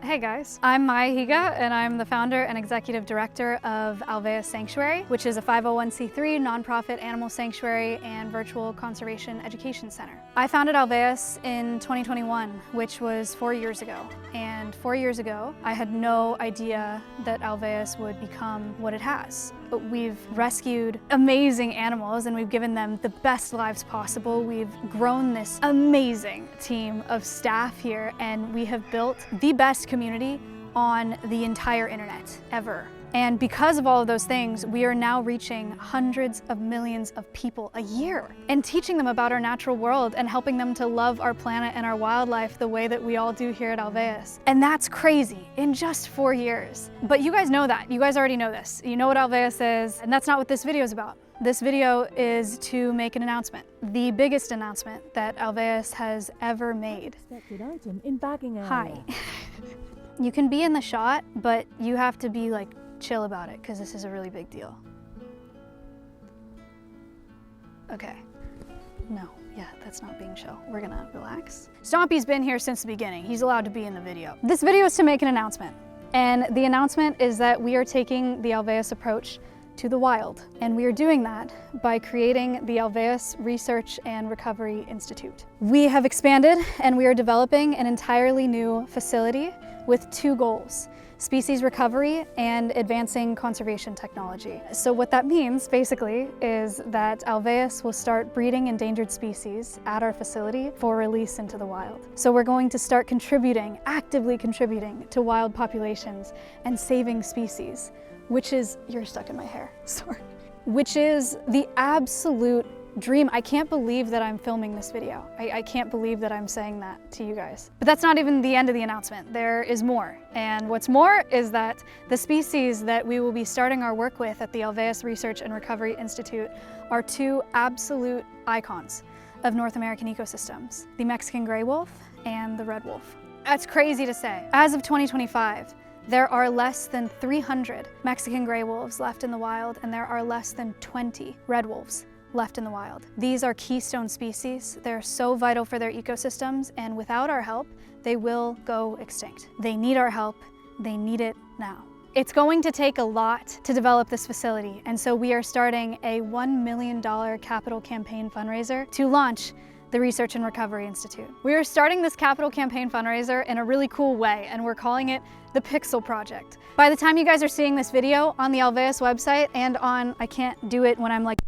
Hey guys, I'm Maya Higa and I'm the founder and executive director of Alveus Sanctuary, which is a 501c3 nonprofit animal sanctuary and virtual conservation education center. I founded Alveus in 2021, which was 4 years ago. And 4 years ago, I had no idea that Alveus would become what it has. But we've rescued amazing animals and we've given them the best lives possible. We've grown this amazing team of staff here and we have built the best community on the entire internet ever. And because of all of those things, we are now reaching hundreds of millions of people a year and teaching them about our natural world and helping them to love our planet and our wildlife the way that we all do here at Alveus. And that's crazy in just 4 years. But you guys know that. You guys already know this. You know what Alveus is, and that's not what this video is about. This video is to make an announcement. The biggest announcement that Alveus has ever made. Hi. You can be in the shot, but you have to be like chill about it because this is a really big deal. Okay. No, yeah, that's not being chill. We're gonna relax. Stompy's been here since the beginning. He's allowed to be in the video. This video is to make an announcement. And the announcement is that we are taking the Alveus approach to the wild. And we are doing that by creating the Alveus Research and Recovery Institute. We have expanded and we are developing an entirely new facility with 2 goals: species recovery and advancing conservation technology. So what that means basically is that Alveus will start breeding endangered species at our facility for release into the wild. So we're going to start contributing, actively contributing to wild populations and saving species, which is, you're stuck in my hair, sorry. Which is the absolute dream. I can't believe that I'm filming this video. I can't believe that I'm saying that to you guys. But that's not even the end of the announcement. There is more. And what's more is that the species that we will be starting our work with at the Alveus Research and Recovery Institute are 2 absolute icons of North American ecosystems, the Mexican gray wolf and the red wolf. That's crazy to say. As of 2025, there are less than 300 Mexican gray wolves left in the wild, and there are less than 20 red wolves left in the wild. These are keystone species. They're so vital for their ecosystems, and without our help, they will go extinct. They need our help. They need it now. It's going to take a lot to develop this facility, and so we are starting a $1 million capital campaign fundraiser to launch the Research and Recovery Institute. We are starting this capital campaign fundraiser in a really cool way, and we're calling it the Pixel Project. By the time you guys are seeing this video on the Alveus website and on, I can't do it when I'm like,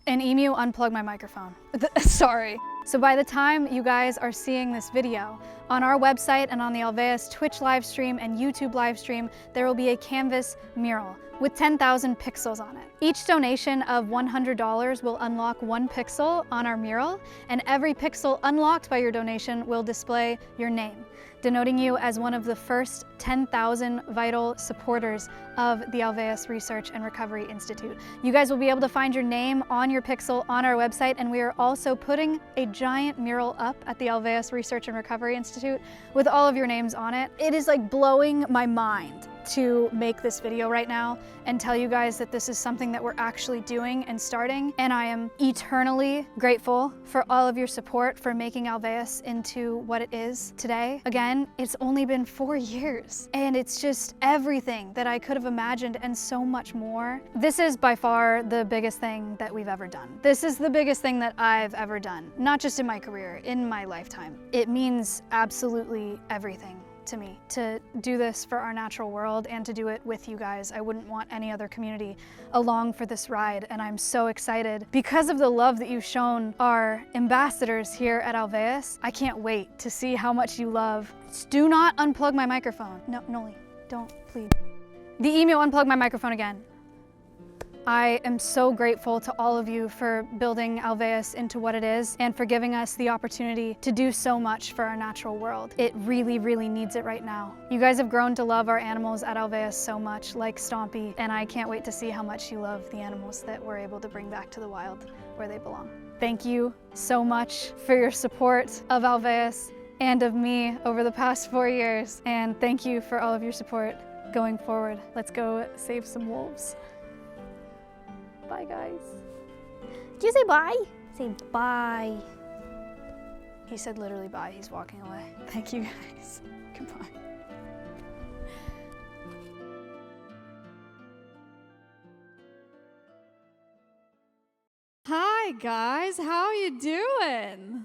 an emu unplugged my microphone. Sorry. So by the time you guys are seeing this video, on our website and on the Alveus Twitch live stream and YouTube live stream, there will be a canvas mural with 10,000 pixels on it. Each donation of $100 will unlock 1 pixel on our mural, and every pixel unlocked by your donation will display your name, denoting you as one of the first 10,000 vital supporters of the Alveus Research and Recovery Institute. You guys will be able to find your name on your pixel on our website, and we are also putting a giant mural up at the Alveus Research and Recovery Institute with all of your names on it. It is like blowing my mind to make this video right now and tell you guys that this is something that we're actually doing and starting. And I am eternally grateful for all of your support for making Alveus into what it is today. Again, it's only been 4 years and it's just everything that I could have imagined and so much more. This is by far the biggest thing that we've ever done. This is the biggest thing that I've ever done, not just in my career, in my lifetime. It means absolutely everything to me to do this for our natural world and to do it with you guys. I wouldn't want any other community along for this ride, and I'm so excited. Because of the love that you've shown our ambassadors here at Alveus, I can't wait to see how much you love. Do not unplug my microphone. No, Noli, don't, please. The email unplugged my microphone again. I am so grateful to all of you for building Alveus into what it is and for giving us the opportunity to do so much for our natural world. It really, really needs it right now. You guys have grown to love our animals at Alveus so much, like Stompy, and I can't wait to see how much you love the animals that we're able to bring back to the wild where they belong. Thank you so much for your support of Alveus and of me over the past 4 years, and thank you for all of your support going forward. Let's go save some wolves. Bye, guys. Did you say bye? Say bye. He said literally bye. He's walking away. Thank you, guys. Goodbye. Hi, guys. How you doing?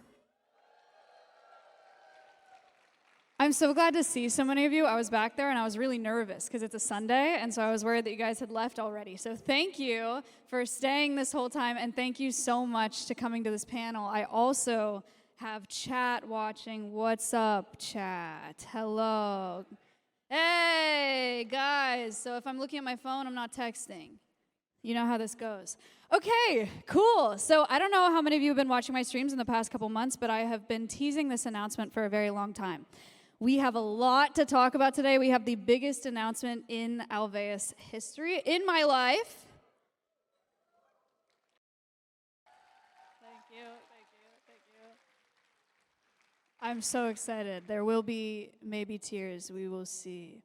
I'm so glad to see so many of you. I was back there and I was really nervous because it's a Sunday, and so I was worried that you guys had left already. So thank you for staying this whole time, and thank you so much to coming to this panel. I also have chat watching. What's up, chat? Hello. Hey, guys. So if I'm looking at my phone, I'm not texting. You know how this goes. Okay, cool. So I don't know how many of you have been watching my streams in the past couple months, but I have been teasing this announcement for a very long time. We have a lot to talk about today. We have the biggest announcement in Alveus history, in my life. Thank you. I'm so excited. There will be maybe tears. We will see.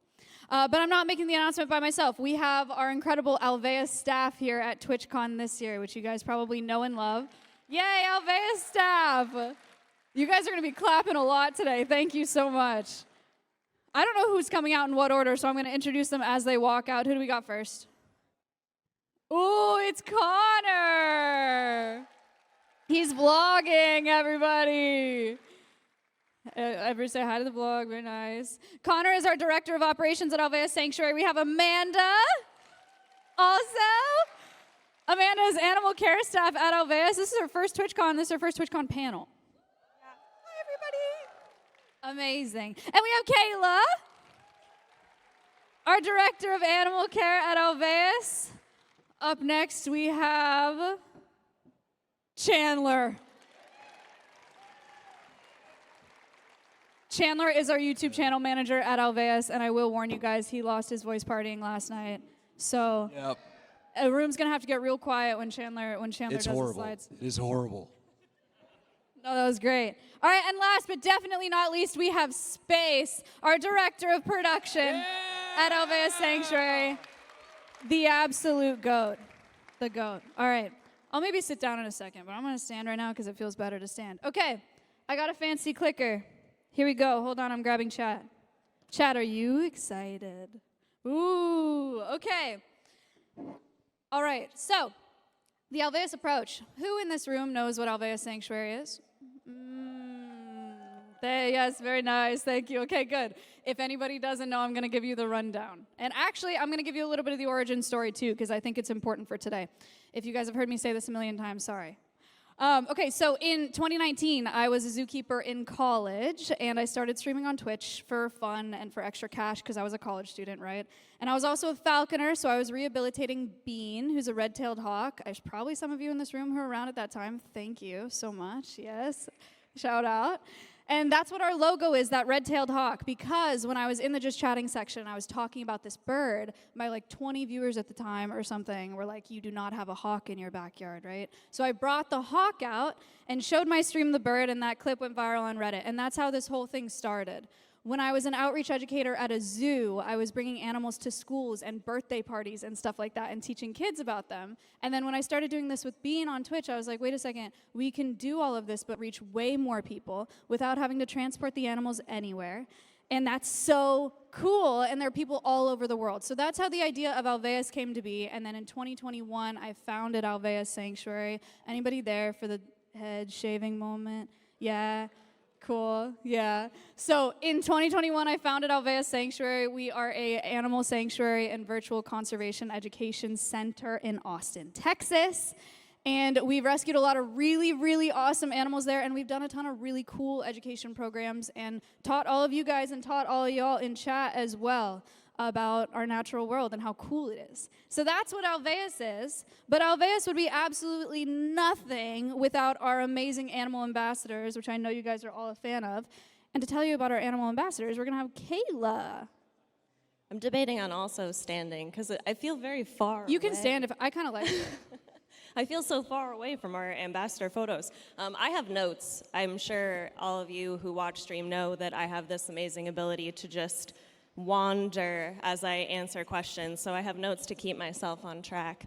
But I'm not making the announcement by myself. We have our incredible Alveus staff here at TwitchCon this year, which you guys probably know and love. Yay, Alveus staff! You guys are going to be clapping a lot today. Thank you so much. I don't know who's coming out in what order, so I'm going to introduce them as they walk out. Who do we got first? Ooh, it's Connor! He's vlogging, everybody. Everybody say hi to the vlog. Very nice. Connor is our director of operations at Alveus Sanctuary. We have Amanda. Also, Amanda is animal care staff at Alveus. This is her first TwitchCon. This is her first TwitchCon panel. Amazing. And we have Kayla, our director of animal care at Alveus. Up next, we have Chandler. Chandler is our YouTube channel manager at Alveus, and I will warn you guys, he lost his voice partying last night. So yep. The room's going to have to get real quiet when Chandler does the slides. It is horrible. No, that was great. All right, and last but definitely not least, we have Space, our director of production at Alveus Sanctuary. The absolute GOAT. The GOAT. All right. I'll maybe sit down in a second, but I'm going to stand right now because it feels better to stand. Okay, I got a fancy clicker. Here we go. Hold on, I'm grabbing chat. Chat, are you excited? Ooh, okay. All right, so the Alveus approach. Who in this room knows what Alveus Sanctuary is? Yes, very nice. Thank you. Okay, good. If anybody doesn't know, I'm going to give you the rundown. And actually, I'm going to give you a little bit of the origin story, too, because I think it's important for today. If you guys have heard me say this a million times, sorry. Okay, so in 2019, I was a zookeeper in college, and I started streaming on Twitch for fun and for extra cash because I was a college student, right? And I was also a falconer, so I was rehabilitating Bean, who's a red-tailed hawk. There's probably some of you in this room who were around at that time. Thank you so much. Yes, shout out. And that's what our logo is, that red-tailed hawk, because when I was in the Just Chatting section, I was talking about this bird. My 20 viewers at the time or something were like, you do not have a hawk in your backyard, right? So I brought the hawk out and showed my stream the bird, and that clip went viral on Reddit. And that's how this whole thing started. When I was an outreach educator at a zoo, I was bringing animals to schools and birthday parties and stuff like that and teaching kids about them. And then when I started doing this with Bean on Twitch, I was like, wait a second, we can do all of this but reach way more people without having to transport the animals anywhere. And that's so cool, and there are people all over the world. So that's how the idea of Alveus came to be. And then in 2021, I founded Alveus Sanctuary. Anybody there for the head shaving moment? Yeah. Cool, yeah. So in 2021, I founded Alveus Sanctuary. We are an animal sanctuary and virtual conservation education center in Austin, Texas. And we've rescued a lot of really, really awesome animals there, and we've done a ton of really cool education programs and taught all of you guys and taught all of y'all in chat as well about our natural world and how cool it is. So that's what Alveus is, but Alveus would be absolutely nothing without our amazing animal ambassadors, which I know you guys are all a fan of. And to tell you about our animal ambassadors, we're going to have Kayla. I'm debating on also standing because I feel very far You can stand if I kind of like it. I feel so far away from our ambassador photos. I have notes. I'm sure all of you who watch stream know that I have this amazing ability to just wander as I answer questions, so I have notes to keep myself on track.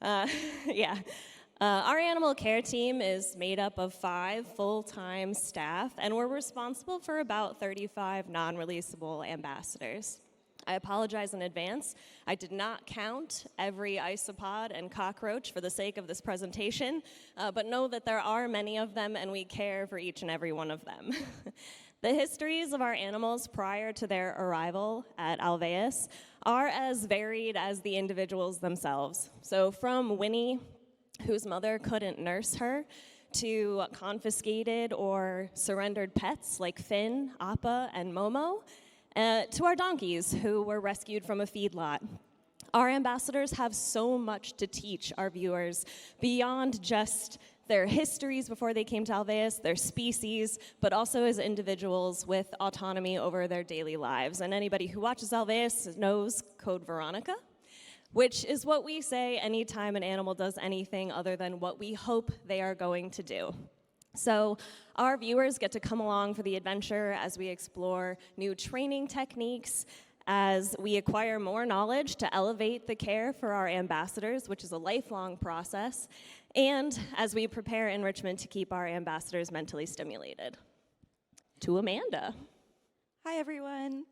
Yeah. Our animal care team is made up of 5 full-time staff, and we're responsible for about 35 non-releasable ambassadors. I apologize in advance. I did not count every isopod and cockroach for the sake of this presentation, but know that there are many of them and we care for each and every one of them. The histories of our animals prior to their arrival at Alveus are as varied as the individuals themselves. So from Winnie, whose mother couldn't nurse her, to confiscated or surrendered pets like Finn, Appa, and Momo, to our donkeys who were rescued from a feedlot. Our ambassadors have so much to teach our viewers beyond just their histories before they came to Alveus, their species, but also as individuals with autonomy over their daily lives. And anybody who watches Alveus knows Code Veronica, which is what we say anytime an animal does anything other than what we hope they are going to do. So our viewers get to come along for the adventure as we explore new training techniques, as we acquire more knowledge to elevate the care for our ambassadors, which is a lifelong process, and as we prepare enrichment to keep our ambassadors mentally stimulated. To Amanda. Hi, everyone.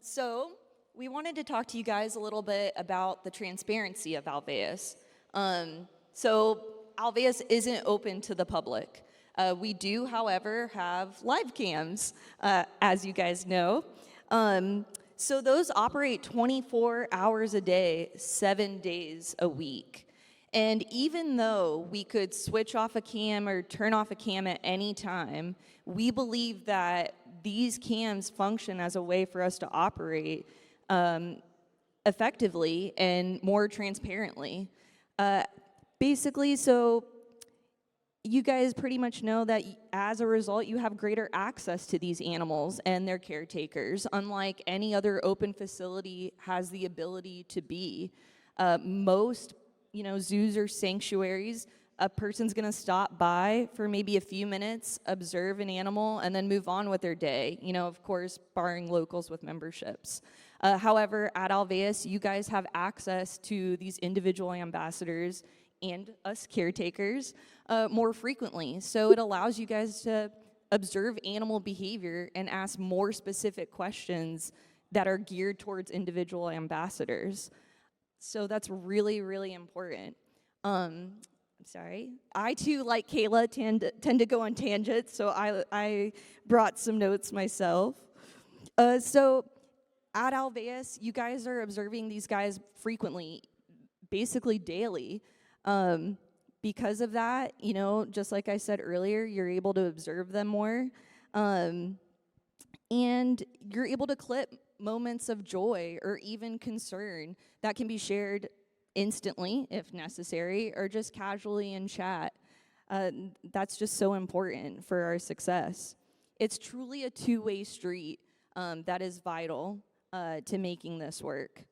So we wanted to talk to you guys a little bit about the transparency of Alveus. So Alveus isn't open to the public. We do, however, have live cams, as you guys know. So those operate 24 hours a day, 7 days a week. And even though we could switch off a cam or turn off a cam at any time, we believe that these cams function as a way for us to operate effectively and more transparently. Basically, so you guys pretty much know that as a result, you have greater access to these animals and their caretakers, unlike any other open facility has the ability to be. Most, zoos or sanctuaries, a person's gonna stop by for maybe a few minutes, observe an animal, and then move on with their day, of course, barring locals with memberships. However, at Alveus, you guys have access to these individual ambassadors and us caretakers more frequently. So it allows you guys to observe animal behavior and ask more specific questions that are geared towards individual ambassadors. So that's really, really important. I'm sorry. I too, like Kayla, tend to go on tangents, so I brought some notes myself. So at Alveus, you guys are observing these guys frequently, basically daily. Because of that, just like I said earlier, you're able to observe them more. And you're able to clip moments of joy or even concern that can be shared instantly if necessary or just casually in chat. That's just so important for our success. It's truly a two-way street that is vital to making this work.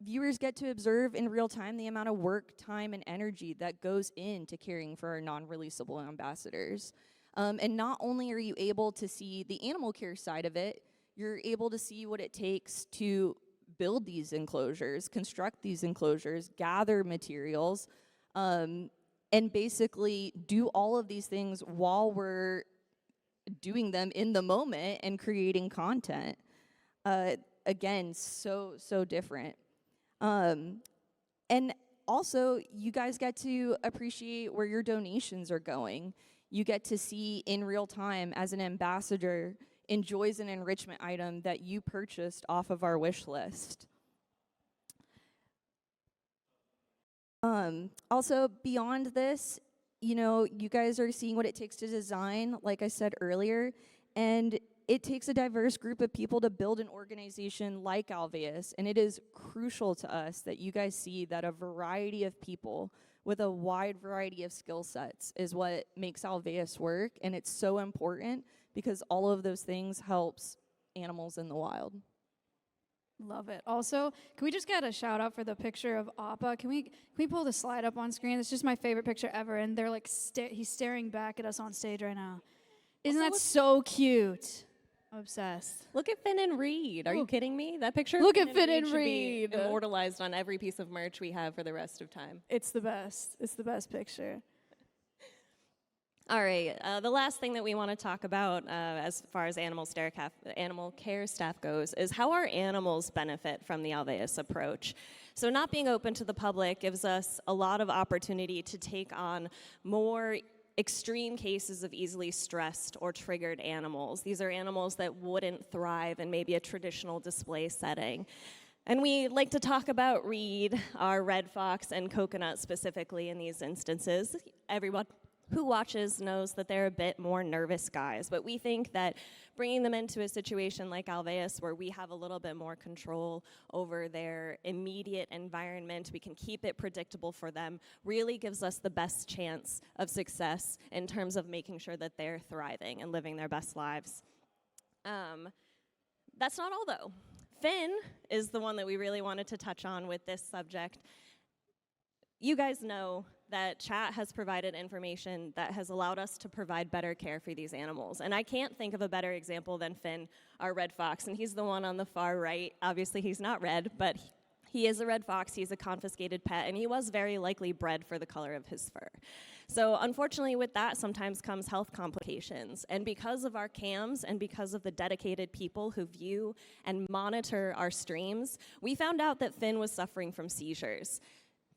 Viewers get to observe in real time the amount of work, time, and energy that goes into caring for our non-releasable ambassadors. And not only are you able to see the animal care side of it, you're able to see what it takes to build these enclosures, construct these enclosures, gather materials, and basically do all of these things while we're doing them in the moment and creating content. Again, so different. And also, you guys get to appreciate where your donations are going. You get to see in real time as an ambassador enjoys an enrichment item that you purchased off of our wish list. Also, beyond this, you guys are seeing what it takes to design, like I said earlier, and it takes a diverse group of people to build an organization like Alveus, and it is crucial to us that you guys see that a variety of people with a wide variety of skill sets is what makes Alveus work, and it's so important because all of those things helps animals in the wild. Love it. Also, can we just get a shout out for the picture of Appa? Can we pull the slide up on screen? It's just my favorite picture ever, and they're like he's staring back at us on stage right now. Isn't that so cute? I'm obsessed. Look at Finn and Reed. Are you kidding me? That picture Look of at Finn and should Reed. be immortalized on every piece of merch we have for the rest of time. It's the best. It's the best picture. All right, the last thing that we want to talk about as far as animal care staff goes is how our animals benefit from the Alveus approach. So not being open to the public gives us a lot of opportunity to take on more extreme cases of easily stressed or triggered animals. These are animals that wouldn't thrive in maybe a traditional display setting. And we like to talk about Reed, our red fox, and Coconut specifically in these instances. Everyone who watches knows that they're a bit more nervous guys, but we think that bringing them into a situation like Alveus, where we have a little bit more control over their immediate environment, we can keep it predictable for them, really gives us the best chance of success in terms of making sure that they're thriving and living their best lives. That's not all, though. Finn is the one that we really wanted to touch on with this subject. You guys know that chat has provided information that has allowed us to provide better care for these animals. And I can't think of a better example than Finn, our red fox. And he's the one on the far right. Obviously, he's not red, but he is a red fox. He's a confiscated pet, and he was very likely bred for the color of his fur. So unfortunately, with that sometimes comes health complications. And because of our cams and because of the dedicated people who view and monitor our streams, we found out that Finn was suffering from seizures.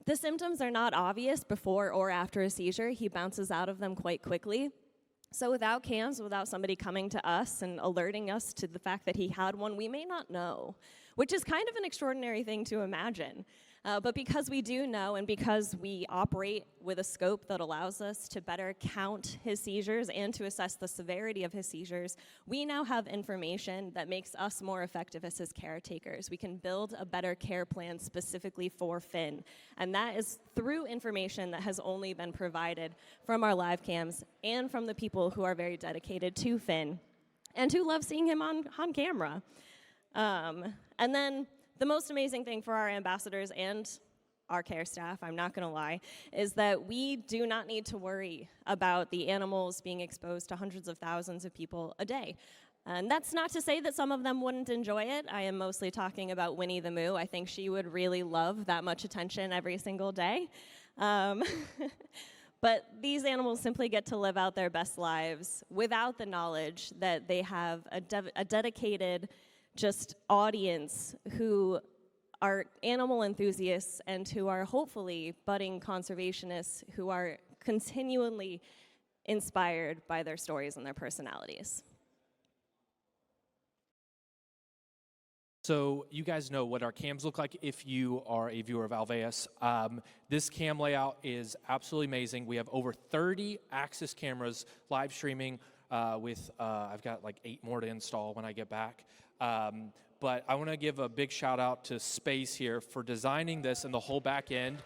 The symptoms are not obvious before or after a seizure. He bounces out of them quite quickly. So without cams, without somebody coming to us and alerting us to the fact that he had one, we may not know, which is kind of an extraordinary thing to imagine. But because we do know, and because we operate with a scope that allows us to better count his seizures and to assess the severity of his seizures, we now have information that makes us more effective as his caretakers. We can build a better care plan specifically for Finn. And that is through information that has only been provided from our live cams and from the people who are very dedicated to Finn and who love seeing him on camera. And then the most amazing thing for our ambassadors and our care staff, I'm not gonna lie, is that we do not need to worry about the animals being exposed to hundreds of thousands of people a day. And that's not to say that some of them wouldn't enjoy it. I am mostly talking about Winnie the Moo. I think she would really love that much attention every single day. But these animals simply get to live out their best lives without the knowledge that they have a dedicated just audience who are animal enthusiasts and who are hopefully budding conservationists who are continually inspired by their stories and their personalities. So you guys know what our cams look like if you are a viewer of Alveus. This cam layout is absolutely amazing. We have over 30 Axis cameras live streaming with, I've got like 8 more to install when I get back. But I want to give a big shout out to Space here for designing this and the whole back end.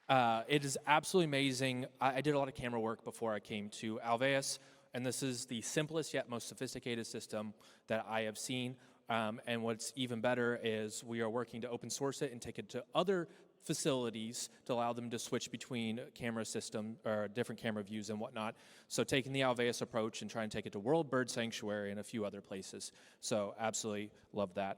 It is absolutely amazing. I did a lot of camera work before I came to Alveus, and this is the simplest yet most sophisticated system that I have seen. And what's even better is we are working to open source it and take it to other facilities to allow them to switch between camera system or different camera views and whatnot. So taking the Alveus approach and trying to take it to World Bird Sanctuary and a few other places. So absolutely love that.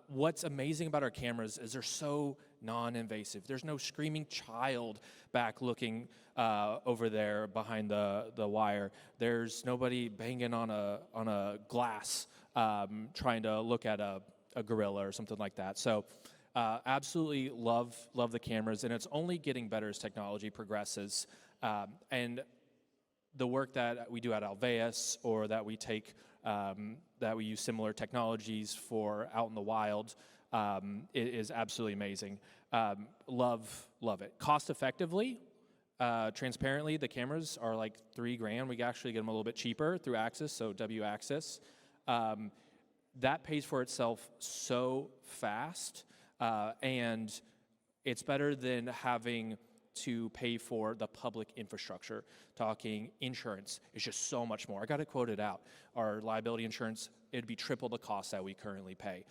What's amazing about our cameras is they're so non-invasive. There's no screaming child back looking over there behind the wire. There's nobody banging on a glass trying to look at a gorilla or something like that. So absolutely love the cameras, and it's only getting better as technology progresses. And the work that we do at Alveus, or that we take, that we use similar technologies for out in the wild, is absolutely amazing. Love it. Cost effectively, transparently, the cameras are like $3,000. We actually get them a little bit cheaper through Axis, so W-Axis. That pays for itself so fast, and it's better than having to pay for the public infrastructure. Talking insurance is just so much more. I got to quote it out. Our liability insurance, it'd be triple the cost that we currently pay.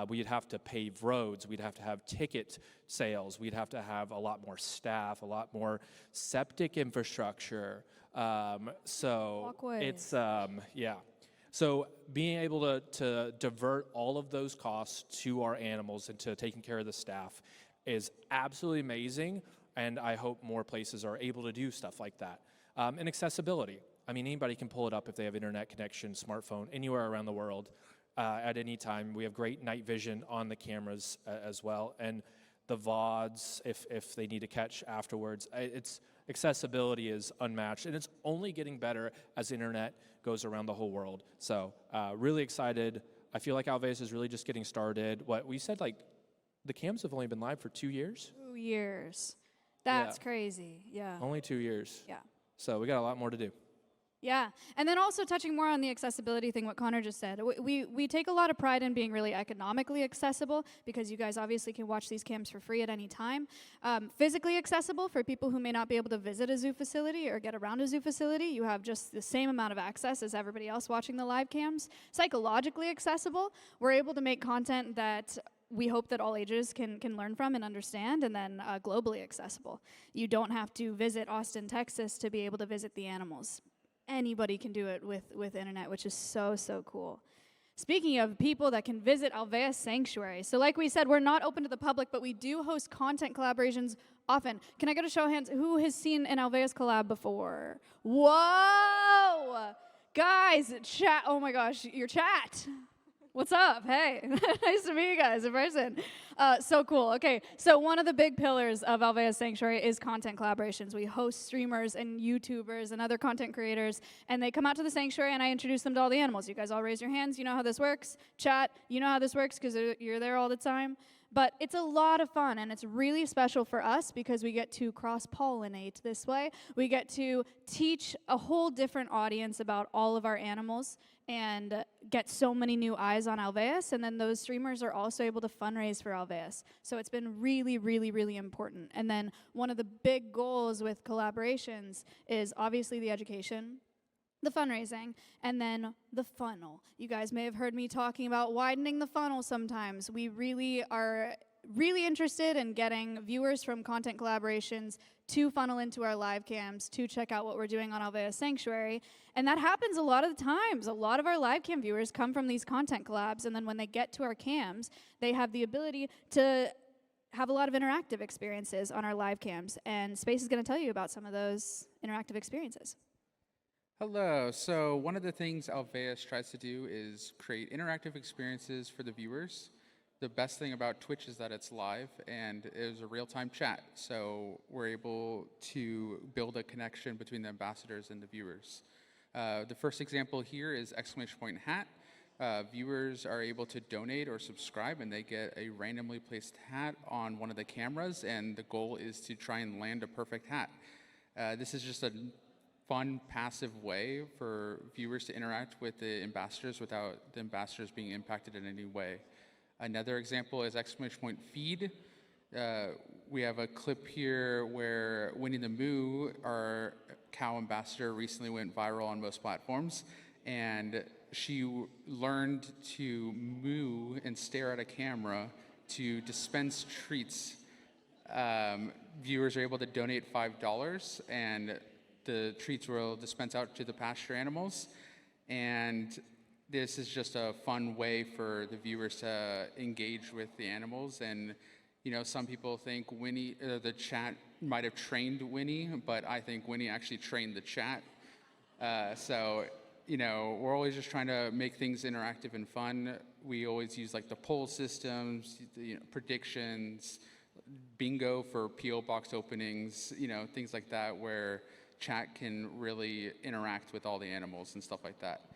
We'd have to pave roads. We'd have to have ticket sales. We'd have to have a lot more staff, a lot more septic infrastructure. So Walkways. it's, yeah. So being able to divert all of those costs to our animals and to taking care of the staff is absolutely amazing, and I hope more places are able to do stuff like that. And accessibility. I mean, anybody can pull it up if they have internet connection, smartphone, anywhere around the world at any time. We have great night vision on the cameras as well, and the VODs, if they need to catch afterwards. Accessibility is unmatched, and it's only getting better as the internet goes around the whole world. So really excited. I feel like Alveus is really just getting started. What we said, like, the cams have only been live for 2 years? 2 years. That's Yeah. crazy. Yeah. Only 2 years. Yeah. So we got a lot more to do. Yeah, and then also touching more on the accessibility thing, what Connor just said. We take a lot of pride in being really economically accessible because you guys obviously can watch these cams for free at any time. Physically accessible for people who may not be able to visit a zoo facility or get around a zoo facility. You have just the same amount of access as everybody else watching the live cams. Psychologically accessible. We're able to make content that we hope that all ages can learn from and understand, and then globally accessible. You don't have to visit Austin, Texas to be able to visit the animals. Anybody can do it with internet, which is so, so cool. Speaking of people that can visit Alveus Sanctuary, so like we said, we're not open to the public, but we do host content collaborations often. Can I get a show of hands? Who has seen an Alveus collab before? Whoa! Guys, chat, oh my gosh, your chat. What's up? Hey, nice to meet you guys in person. So cool. Okay, so one of the big pillars of Alveus Sanctuary is content collaborations. We host streamers and YouTubers and other content creators, and they come out to the sanctuary, and I introduce them to all the animals. You guys all raise your hands. You know how this works. Chat, you know how this works because you're there all the time. But it's a lot of fun, and it's really special for us because we get to cross-pollinate this way. We get to teach a whole different audience about all of our animals and get so many new eyes on Alveus, and then those streamers are also able to fundraise for Alveus. So it's been really, really, really important. And then one of the big goals with collaborations is obviously the education, the fundraising, and then the funnel. You guys may have heard me talking about widening the funnel sometimes. We really are really interested in getting viewers from content collaborations to funnel into our live cams to check out what we're doing on Alveus Sanctuary. And that happens a lot of the times. A lot of our live cam viewers come from these content collabs, and then when they get to our cams, they have the ability to have a lot of interactive experiences on our live cams. And Space is going to tell you about some of those interactive experiences. Hello. So one of the things Alveus tries to do is create interactive experiences for the viewers. The best thing about Twitch is that it's live and it is a real-time chat. So we're able to build a connection between the ambassadors and the viewers. The first example here is exclamation point hat. Viewers are able to donate or subscribe, and they get a randomly placed hat on one of the cameras, and the goal is to try and land a perfect hat. This is just a fun, passive way for viewers to interact with the ambassadors without the ambassadors being impacted in any way. Another example is exclamation point feed. We have a clip here where Winnie the Moo, our cow ambassador, recently went viral on most platforms, and she learned to moo and stare at a camera to dispense treats. Viewers are able to donate $5, and the treats will dispense out to the pasture animals. And this is just a fun way for the viewers to engage with the animals. And you know, some people think Winnie, the chat might have trained Winnie, but I think Winnie actually trained the chat. So, you know, we're always just trying to make things interactive and fun. We always use like the poll systems, you know, predictions, bingo for P.O. box openings, you know, things like that where chat can really interact with all the animals and stuff like that.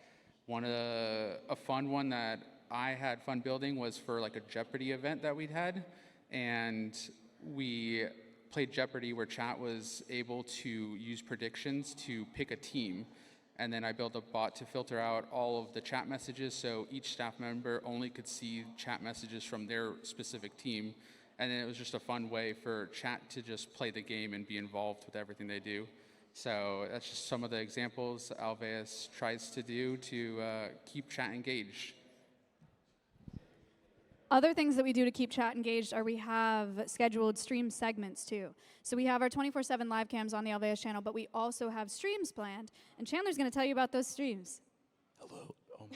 A fun one that I had fun building was for like a Jeopardy event that we'd had. And we played Jeopardy where chat was able to use predictions to pick a team. And then I built a bot to filter out all of the chat messages, so each staff member only could see chat messages from their specific team. And then it was just a fun way for chat to just play the game and be involved with everything they do. So that's just some of the examples Alveus tries to do to keep chat engaged. Other things that we do to keep chat engaged are we have scheduled stream segments too. So we have our 24/7 live cams on the Alveus channel, but we also have streams planned. And Chandler's going to tell you about those streams. Hello. Oh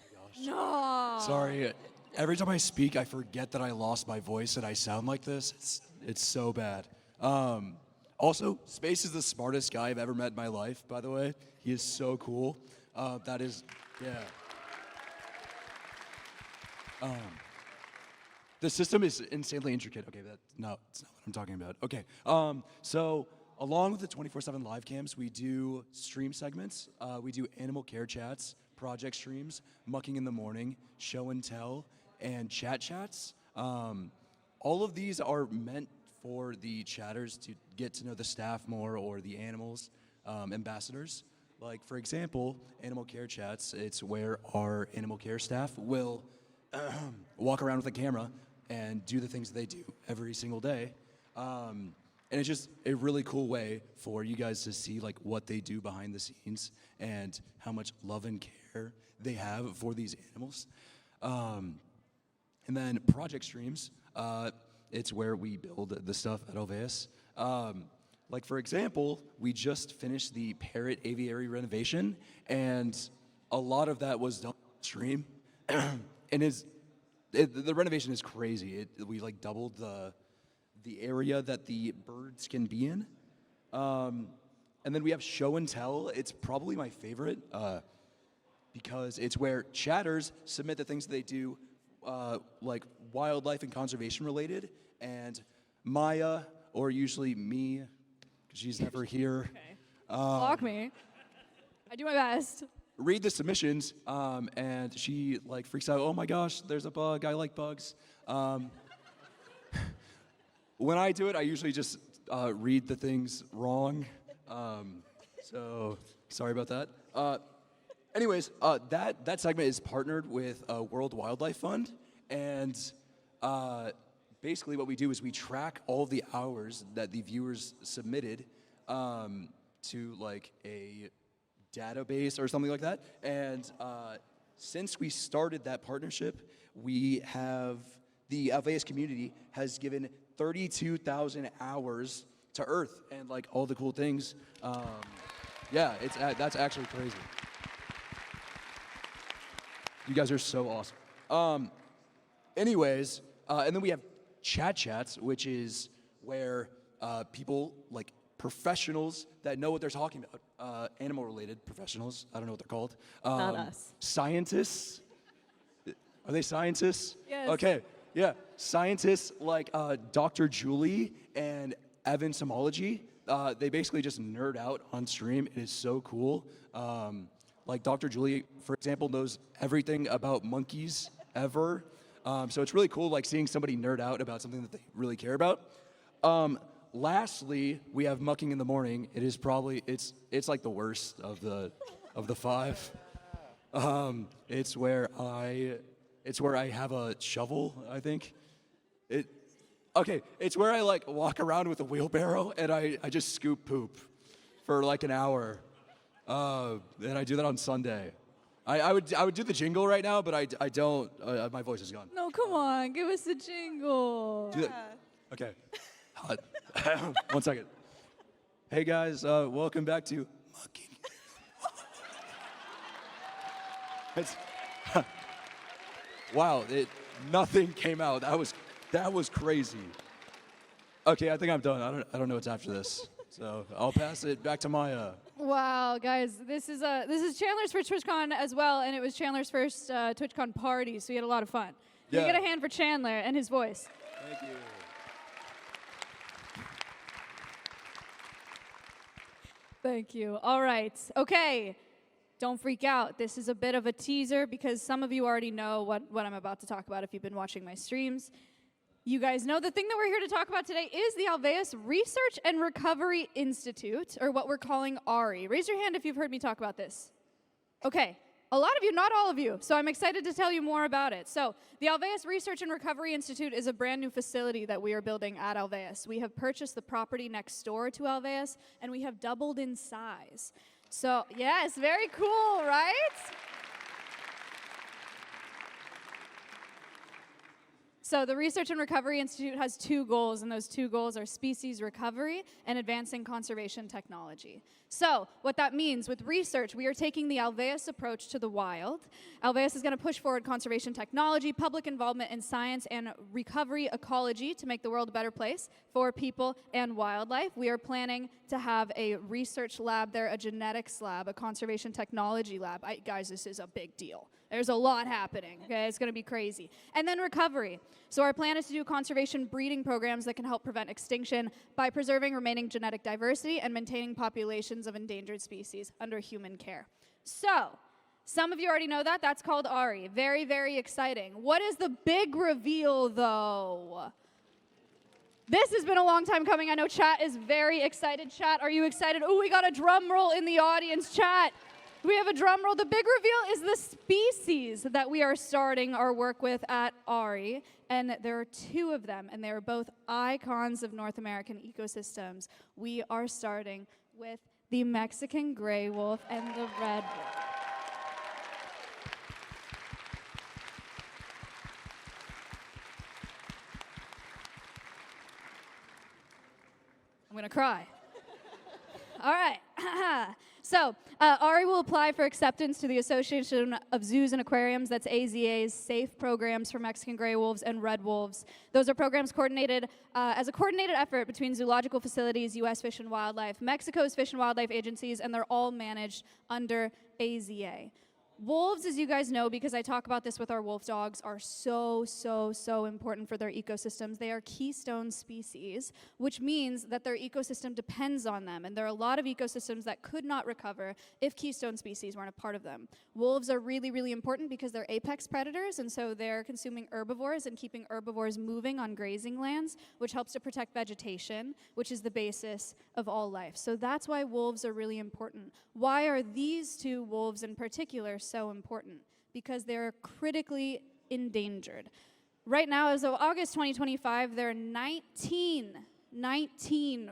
No. Sorry. Every time I speak, I forget that I lost my voice and I sound like this. It's so bad. Also, Space is the smartest guy I've ever met in my life, by the way. He is so cool. That is, yeah. The system is insanely intricate. Okay, it's not what I'm talking about. Okay, so along with the 24/7 live cams, we do stream segments. We do animal care chats, project streams, mucking in the morning, show and tell, and chat chats. All of these are meant for the chatters to get to know the staff more or the animals, ambassadors. Like, for example, animal care chats, it's where our animal care staff will walk around with a camera and do the things they do every single day. And it's just a really cool way for you guys to see like what they do behind the scenes and how much love and care they have for these animals. And then project streams, it's where we build the stuff at Alveus. Like, for example, we just finished the parrot aviary renovation, and a lot of that was done on stream. And the renovation is crazy. We like doubled the area that the birds can be in. And then we have show and tell. It's probably my favorite because it's where chatters submit the things they do, like wildlife and conservation related, and Maya, or usually me, because she's never here, Block me. I do my best. read the submissions, and she like freaks out. Oh my gosh, there's a bug. I like bugs. When I do it, I usually just read the things wrong. So sorry about that. Anyways, that segment is partnered with World Wildlife Fund, and basically what we do is we track all of the hours that the viewers submitted to like a database or something like that. And since we started that partnership, we have the Alveus community has given 32,000 hours to Earth and like all the cool things. Yeah, that's actually crazy. You guys are so awesome. Anyways, and then we have chat chats, which is where people like professionals that know what they're talking about, animal-related professionals. I don't know what they're called. Not us. Scientists. Are they scientists? Yes. Okay. Yeah. Scientists like Dr. Julie and Evan Somology. They basically just nerd out on stream. It is so cool. Like Dr. Julie, for example, knows everything about monkeys ever. So it's really cool, like seeing somebody nerd out about something that they really care about. Lastly, we have mucking in the morning. It is probably it's like the worst of the five. It's where I have a shovel, I think. It's where I like walk around with a wheelbarrow and I just scoop poop for like an hour. And I do that on Sunday. I would do the jingle right now, but I don't. My voice is gone. No, come on, give us the jingle. Do that. Okay. 1 second. Hey guys, welcome back to Mucking. Wow, nothing came out. That was crazy. Okay, I think I'm done. I don't know what's after this, so I'll pass it back to Maya. Wow, guys, this is Chandler's first TwitchCon as well, and it was Chandler's first TwitchCon party, so we had a lot of fun. Can you get a hand for Chandler and his voice? Thank you. Thank you. All right. Okay. Don't freak out. This is a bit of a teaser because some of you already know what I'm about to talk about if you've been watching my streams. You guys know the thing that we're here to talk about today is the Alveus Research and Recovery Institute, or what we're calling ARI. Raise your hand if you've heard me talk about this. Okay. A lot of you, not all of you, so I'm excited to tell you more about it. So the Alveus Research and Recovery Institute is a brand new facility that we are building at Alveus. We have purchased the property next door to Alveus, and we have doubled in size. So, yes, very cool, right? So the Research and Recovery Institute has 2 goals, and those 2 goals are species recovery and advancing conservation technology. So what that means with research, we are taking the Alveus approach to the wild. Alveus is going to push forward conservation technology, public involvement in science, and recovery ecology to make the world a better place for people and wildlife. We are planning to have a research lab there, a genetics lab, a conservation technology lab. Guys, this is a big deal. There's a lot happening, okay? It's gonna be crazy. And then recovery. So our plan is to do conservation breeding programs that can help prevent extinction by preserving remaining genetic diversity and maintaining populations of endangered species under human care. So, some of you already know that. That's called ARI. Very, very exciting. What is the big reveal, though? This has been a long time coming. I know chat is very excited. Chat, are you excited? Oh, we got a drum roll in the audience, chat. We have a drum roll. The big reveal is the species that we are starting our work with at ARI, and there are 2 of them, and they are both icons of North American ecosystems. We are starting with the Mexican gray wolf and the red wolf. I'm gonna cry. All right. So, ARI will apply for acceptance to the Association of Zoos and Aquariums, that's AZA's SAFE programs for Mexican gray wolves and red wolves. Those are programs coordinated as a coordinated effort between zoological facilities, U.S. Fish and Wildlife, Mexico's Fish and Wildlife agencies, and they're all managed under AZA. Wolves, as you guys know, because I talk about this with our wolf dogs, are so, so, so important for their ecosystems. They are keystone species, which means that their ecosystem depends on them. And there are a lot of ecosystems that could not recover if keystone species weren't a part of them. Wolves are really, really important because they're apex predators, and so they're consuming herbivores and keeping herbivores moving on grazing lands, which helps to protect vegetation, which is the basis of all life. So that's why wolves are really important. Why are these 2 wolves in particular so important? Because they're critically endangered. Right now, as of August 2025, there are 19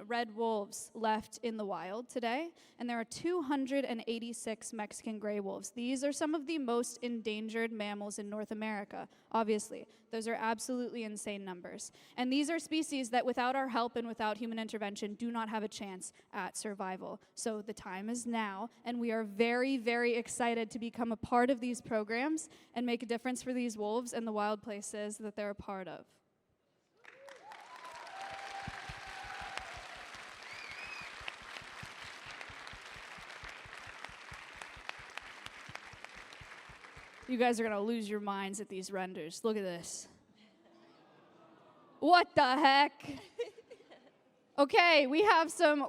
red wolves left in the wild today, and there are 286 Mexican gray wolves. These are some of the most endangered mammals in North America, obviously. Those are absolutely insane numbers. And these are species that without our help and without human intervention do not have a chance at survival. So the time is now, and we are very, very excited to become a part of these programs and make a difference for these wolves and the wild places that they're a part of. You guys are gonna lose your minds at these renders. Look at this. What the heck? Okay, we have some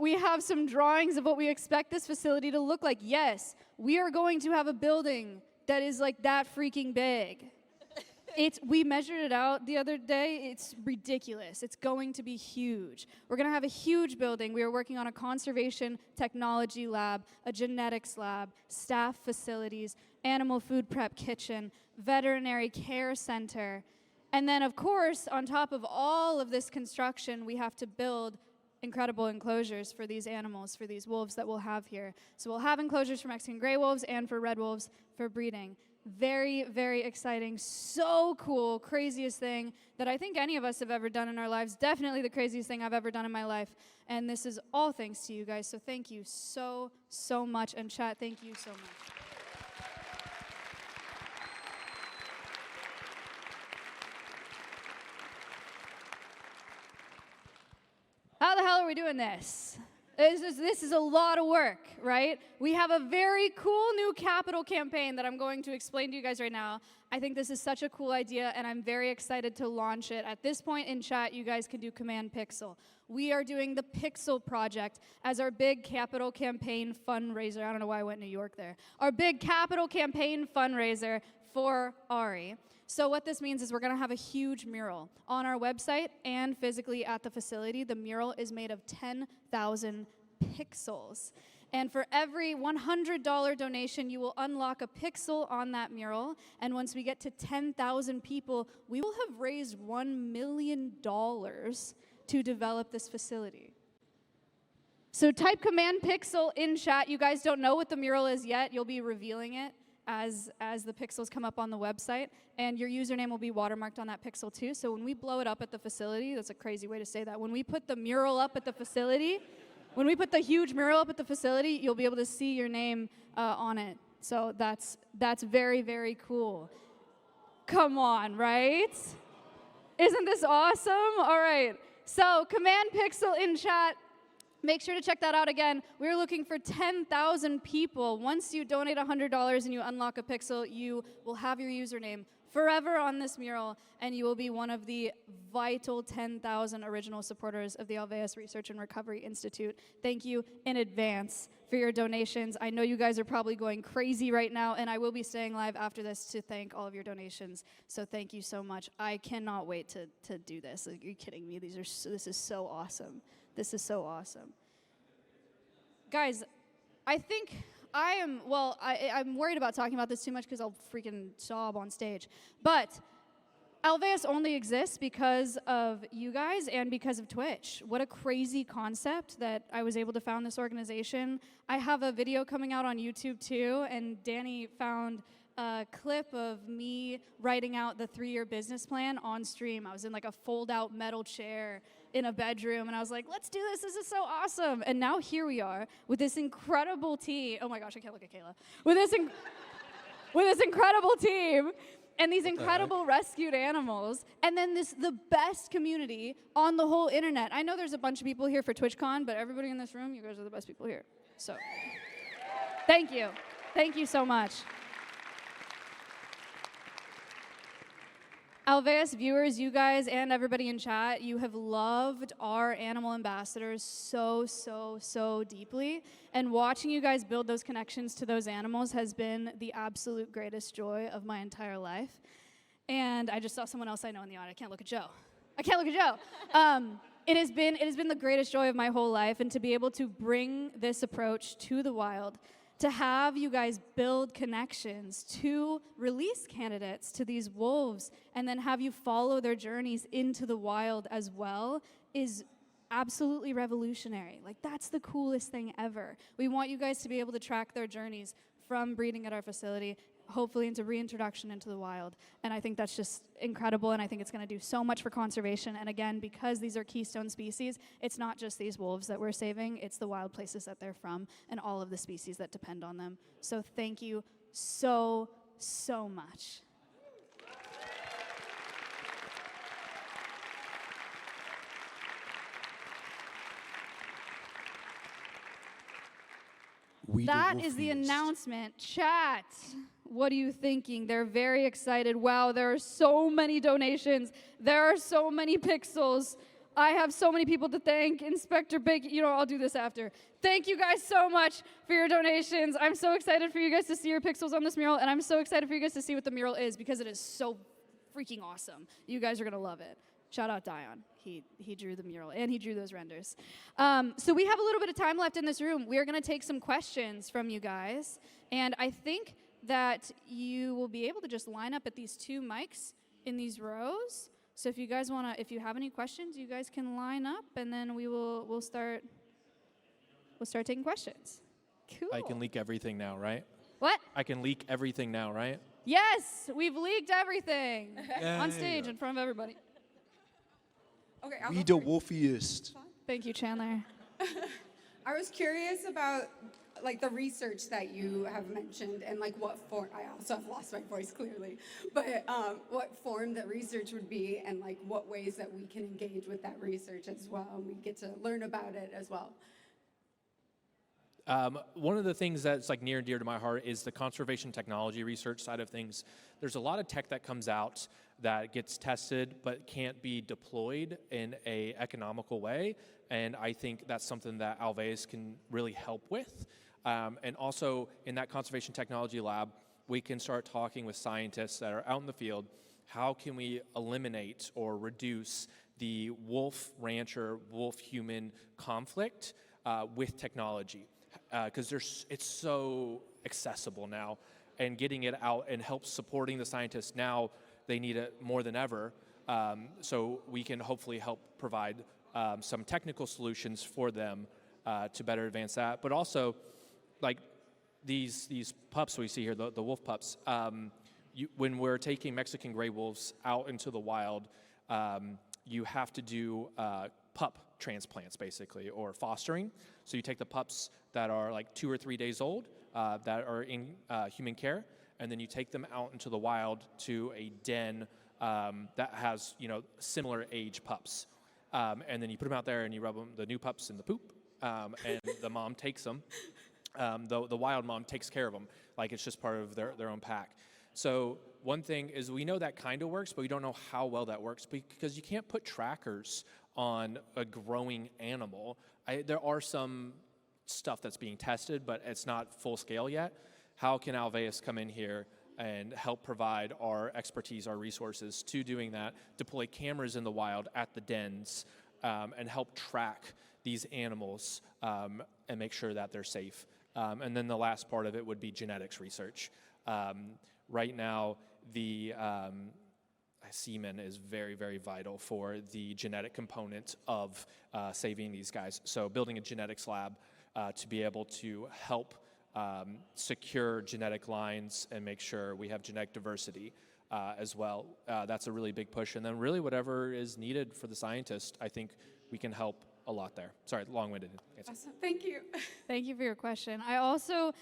drawings of what we expect this facility to look like. Yes, we are going to have a building that is like that freaking big. We measured it out the other day. It's ridiculous. It's going to be huge. We're going to have a huge building. We are working on a conservation technology lab, a genetics lab, staff facilities, animal food prep kitchen, veterinary care center. And then, of course, on top of all of this construction, we have to build incredible enclosures for these animals, for these wolves that we'll have here. So we'll have enclosures for Mexican gray wolves and for red wolves for breeding. Very, very exciting, so cool, craziest thing that I think any of us have ever done in our lives. Definitely the craziest thing I've ever done in my life. And this is all thanks to you guys. So thank you so, so much. And chat, thank you so much. How the hell are we doing this? This is a lot of work, right? We have a very cool new capital campaign that I'm going to explain to you guys right now. I think this is such a cool idea, and I'm very excited to launch it. At this point in chat, you guys can do Command Pixel. We are doing the Pixel Project as our big capital campaign fundraiser. I don't know why I went New York there. Our big capital campaign fundraiser for ARI. So what this means is we're going to have a huge mural on our website and physically at the facility. The mural is made of 10,000 pixels. And for every $100 donation, you will unlock a pixel on that mural. And once we get to 10,000 people, we will have raised $1 million to develop this facility. So type Command Pixel in chat. You guys don't know what the mural is yet. You'll be revealing it as the pixels come up on the website, and your username will be watermarked on that pixel too. So when we blow it up at the facility, that's a crazy way to say that. When we put the mural up at the facility, when we put the huge mural up at the facility, you'll be able to see your name on it. So that's very, very cool. Come on, right? Isn't this awesome? All right. So command pixel in chat. Make sure to check that out again. We're looking for 10,000 people. Once you donate $100 and you unlock a pixel, you will have your username forever on this mural, and you will be one of the vital 10,000 original supporters of the Alveus Research and Recovery Institute. Thank you in advance for your donations. I know you guys are probably going crazy right now, and I will be staying live after this to thank all of your donations. So thank you so much. I cannot wait to do this. Are you kidding me? This is so awesome. This is so awesome. Guys, I think I'm worried about talking about this too much because I'll freaking sob on stage. But Alveus only exists because of you guys and because of Twitch. What a crazy concept that I was able to found this organization. I have a video coming out on YouTube too, and Danny found a clip of me writing out the 3-year business plan on stream. I was in like a fold-out metal chair in a bedroom, and I was like, let's do this. This is so awesome. And now here we are with this incredible team. Oh my gosh, I can't look at Kayla. With this incredible team and these incredible rescued animals, and then the best community on the whole internet. I know there's a bunch of people here for TwitchCon, but everybody in this room, you guys are the best people here. So thank you. Thank you so much. Alveus viewers, you guys, and everybody in chat, you have loved our animal ambassadors so, so, so deeply. And watching you guys build those connections to those animals has been the absolute greatest joy of my entire life. And I just saw someone else I know in the audience. I can't look at Joe. It has been the greatest joy of my whole life, and to be able to bring this approach to the wild, to have you guys build connections to release candidates to these wolves and then have you follow their journeys into the wild as well is absolutely revolutionary. Like, that's the coolest thing ever. We want you guys to be able to track their journeys from breeding at our facility, hopefully into reintroduction into the wild. And I think that's just incredible, and I think it's going to do so much for conservation. And again, because these are keystone species, it's not just these wolves that we're saving, it's the wild places that they're from and all of the species that depend on them. So thank you so, so much. That is the announcement. Chat, what are you thinking? They're very excited. Wow, there are so many donations. There are so many pixels. I have so many people to thank. Inspector Bacon, I'll do this after. Thank you guys so much for your donations. I'm so excited for you guys to see your pixels on this mural, and I'm so excited for you guys to see what the mural is because it is so freaking awesome. You guys are going to love it. Shout out Dion. He drew the mural, and he drew those renders. So we have a little bit of time left in this room. We are going to take some questions from you guys, and I think that you will be able to just line up at these 2 mics in these rows. So if you guys want to, if you have any questions, you guys can line up, and then we'll start taking questions. Cool. I can leak everything now, right? What? I can leak everything now, right? Yes, we've leaked everything on stage in front of everybody. Okay, We the wolfiest. Thank you, Chandler. I was curious about the research that you have mentioned and what form. I also have lost my voice clearly, but what form that research would be and what ways that we can engage with that research as well, and we get to learn about it as well. One of the things that's near and dear to my heart is the conservation technology research side of things. There's a lot of tech that comes out that gets tested but can't be deployed in an economical way, and I think that's something that Alveus can really help with. And also in that conservation technology lab, we can start talking with scientists that are out in the field. How can we eliminate or reduce the wolf rancher, wolf human conflict with technology? Because it's so accessible now, and getting it out and help supporting the scientists now, they need it more than ever. So we can hopefully help provide some technical solutions for them to better advance that. But also, these pups we see here, the wolf pups, when we're taking Mexican gray wolves out into the wild, you have to do pup transplants, basically, or fostering. So you take the pups that are like 2 or 3 days old, that are in human care, and then you take them out into the wild to a den that has, similar age pups. And then you put them out there and you rub the new pups in the poop, and the mom takes them. The wild mom takes care of them like it's just part of their own pack. So one thing is we know that kind of works, but we don't know how well that works because you can't put trackers on a growing animal. There are some stuff that's being tested, but it's not full scale yet. How can Alveus come in here and help provide our expertise, our resources to doing that, deploy cameras in the wild at the dens, and help track these animals and make sure that they're safe. And then the last part of it would be genetics research. Right now, the semen is very, very vital for the genetic component of saving these guys. So building a genetics lab to be able to help secure genetic lines and make sure we have genetic diversity as well. That's a really big push. And then really whatever is needed for the scientist, I think we can help a lot there. Sorry, long-winded answer. Awesome. Thank you. Thank you for your question. I also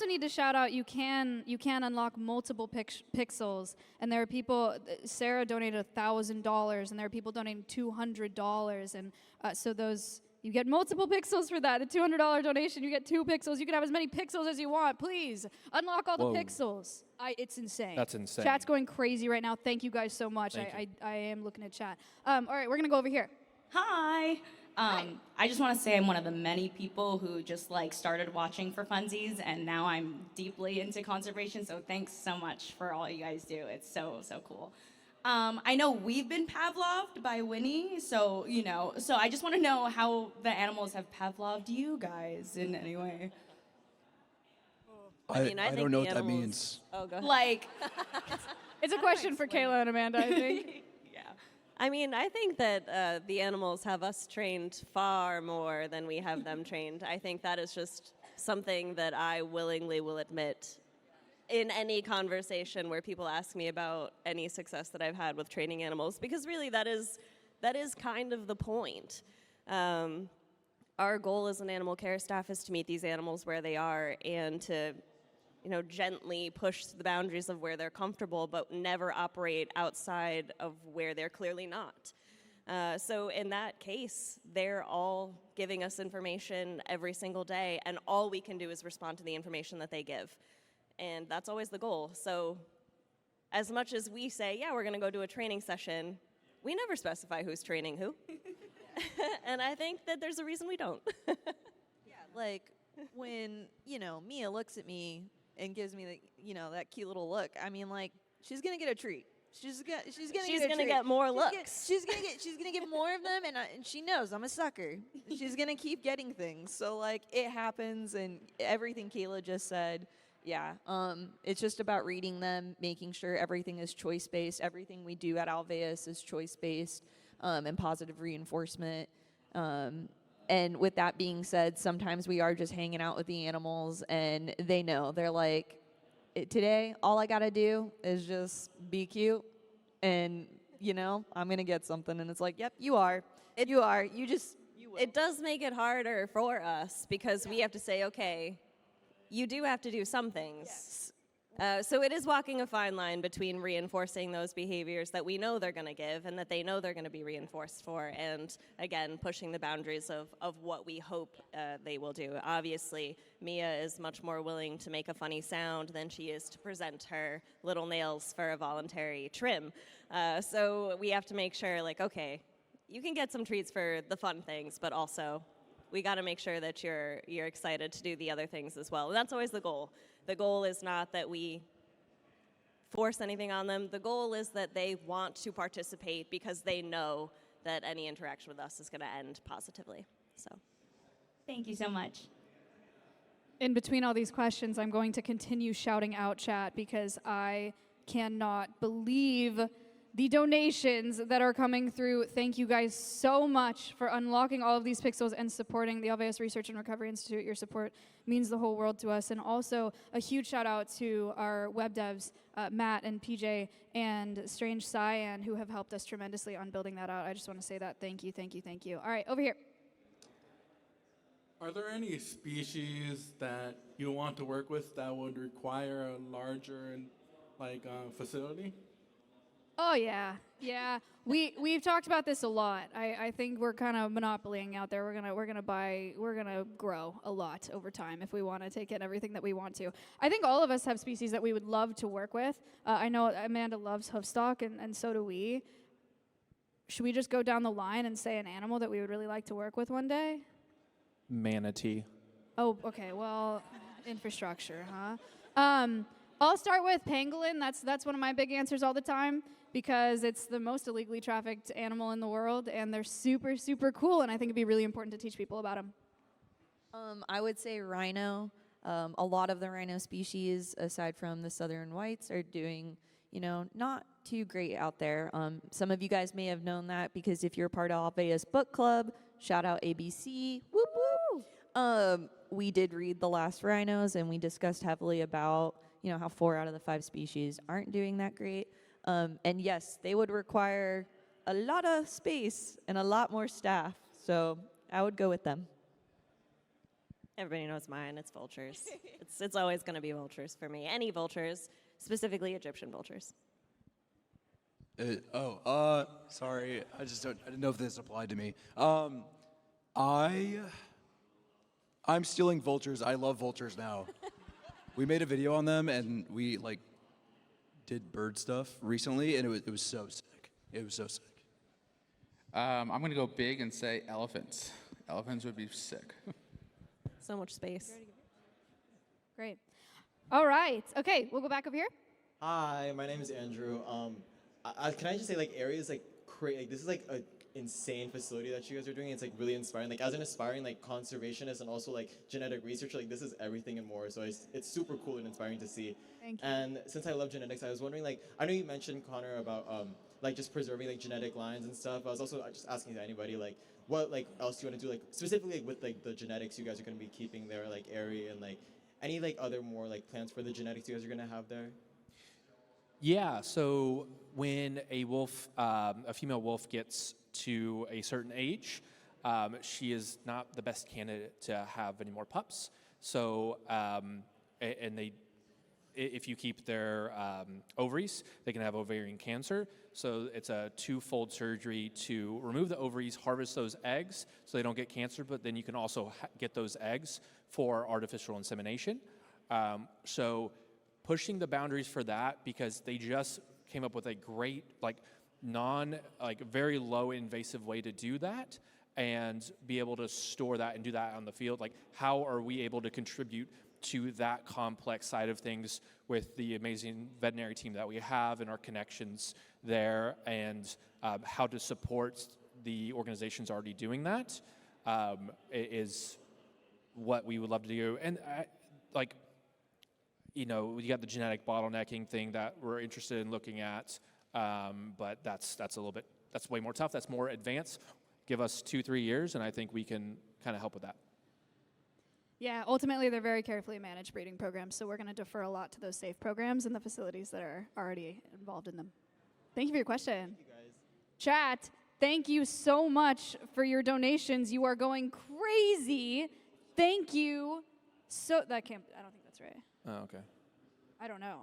need to shout out you can unlock multiple pixels, and there are people. Sarah donated $1,000, and there are people donating $200, and so those you get multiple pixels for that. The $200 donation, you get 2 pixels. You can have as many pixels as you want. Please unlock all the pixels. It's insane. That's insane. Chat's going crazy right now. Thank you guys so much. I am looking at chat. All right, we're gonna go over here. Hi. I just want to say I'm one of the many people who just started watching for funsies, and now I'm deeply into conservation, so thanks so much for all you guys do. It's so cool. I know we've been Pavloved by Winnie, so I just want to know how the animals have Pavloved you guys in any way. I think don't know the what that animals- means. Oh, go ahead. Like, It's a question for Kayla and Amanda, I think. I think that the animals have us trained far more than we have them trained. I think that is just something that I willingly will admit in any conversation where people ask me about any success that I've had with training animals, because really that is kind of the point. Our goal as an animal care staff is to meet these animals where they are and to gently push the boundaries of where they're comfortable, but never operate outside of where they're clearly not. So in that case, they're all giving us information every single day, and all we can do is respond to the information that they give. And that's always the goal. So as much as we say, yeah, we're gonna go do a training session, we never specify who's training who. And I think that there's a reason we don't. When, Mia looks at me and gives me that cute little look, she's gonna get a treat. She's gonna get more looks. She's gonna get more of them, and she knows I'm a sucker. She's gonna keep getting things. So it happens, and everything Kayla just said. Yeah, it's just about reading them, making sure everything is choice-based. Everything we do at Alveus is choice-based and positive reinforcement. And with that being said, sometimes we are just hanging out with the animals, and they know. They're like, today, all I got to do is just be cute, and, I'm going to get something. And it's like, yep, you are. You are. You will. It does make it harder for us because we have to say, okay, you do have to do some things. Yes. So it is walking a fine line between reinforcing those behaviors that we know they're going to give and that they know they're going to be reinforced for, and again, pushing the boundaries of what we hope they will do. Obviously, Mia is much more willing to make a funny sound than she is to present her little nails for a voluntary trim. So we have to make sure, okay, you can get some treats for the fun things, but also we got to make sure that you're excited to do the other things as well. And that's always the goal. The goal is not that we force anything on them. The goal is that they want to participate because they know that any interaction with us is going to end positively. So, thank you so much. In between all these questions, I'm going to continue shouting out chat because I cannot believe the donations that are coming through. Thank you guys so much for unlocking all of these pixels and supporting the Alveus Research and Recovery Institute. Your support means the whole world to us. And also a huge shout out to our web devs, Matt and PJ and Strange Cyan, who have helped us tremendously on building that out. I just want to say that. Thank you, thank you, thank you. All right, over here. Are there any species that you want to work with that would require a larger facility? Oh yeah, yeah. We've talked about this a lot. I think we're kind of monopolying out there. We're gonna grow a lot over time if we want to take in everything that we want to. I think all of us have species that we would love to work with. I know Amanda loves hoofstock, and so do we. Should we just go down the line and say an animal that we would really like to work with one day? Manatee. Oh, okay. Well, infrastructure, huh? I'll start with pangolin. That's one of my big answers all the time because it's the most illegally trafficked animal in the world, and they're super, super cool, and I think it'd be really important to teach people about them. I would say rhino. A lot of the rhino species, aside from the southern whites, are doing, not too great out there. Some of you guys may have known that because if you're part of Alveus Book Club, shout out ABC, whoop whoop. We did read The Last Rhinos, and we discussed heavily about, how 4 out of the 5 species aren't doing that great. And yes, they would require a lot of space and a lot more staff. So I would go with them. Everybody knows mine. It's vultures. It's always going to be vultures for me. Any vultures, specifically Egyptian vultures. Sorry, I didn't know if this applied to me. I'm stealing vultures. I love vultures now. We made a video on them, and we did bird stuff recently, and it was so sick. It was so sick. I'm gonna go big and say elephants. Elephants would be sick. So much space. Great. All right. Okay, we'll go back over here. Hi, my name is Andrew. Can I just say, areas this is an insane facility that you guys are doing. It's really inspiring. As an aspiring conservationist and also genetic researcher, this is everything and more. So it's super cool and inspiring to see. Thank you. And since I love genetics, I was wondering, I know you mentioned, Connor, about just preserving genetic lines and stuff. I was also just asking anybody what else do you want to do specifically with the genetics you guys are going to be keeping there area and any other more plans for the genetics you guys are going to have there. Yeah, so when a wolf, a female wolf gets to a certain age, she is not the best candidate to have any more pups. So, if you keep their ovaries, they can have ovarian cancer. So it's a 2-fold surgery to remove the ovaries, harvest those eggs so they don't get cancer, but then you can also get those eggs for artificial insemination. So pushing the boundaries for that, because they just came up with a great, very low invasive way to do that and be able to store that and do that on the field. How are we able to contribute to that complex side of things with the amazing veterinary team that we have and our connections there, and how to support the organizations already doing that is what we would love to do. And you got the genetic bottlenecking thing that we're interested in looking at, but that's way more tough. That's more advanced. Give us 2-3 years, and I think we can kind of help with that. Yeah, ultimately they're very carefully managed breeding programs, so we're going to defer a lot to those safe programs and the facilities that are already involved in them. Thank you for your question. Thank you guys. Chat, thank you so much for your donations. You are going crazy. Thank you. I don't think that's right. Oh, okay. I don't know.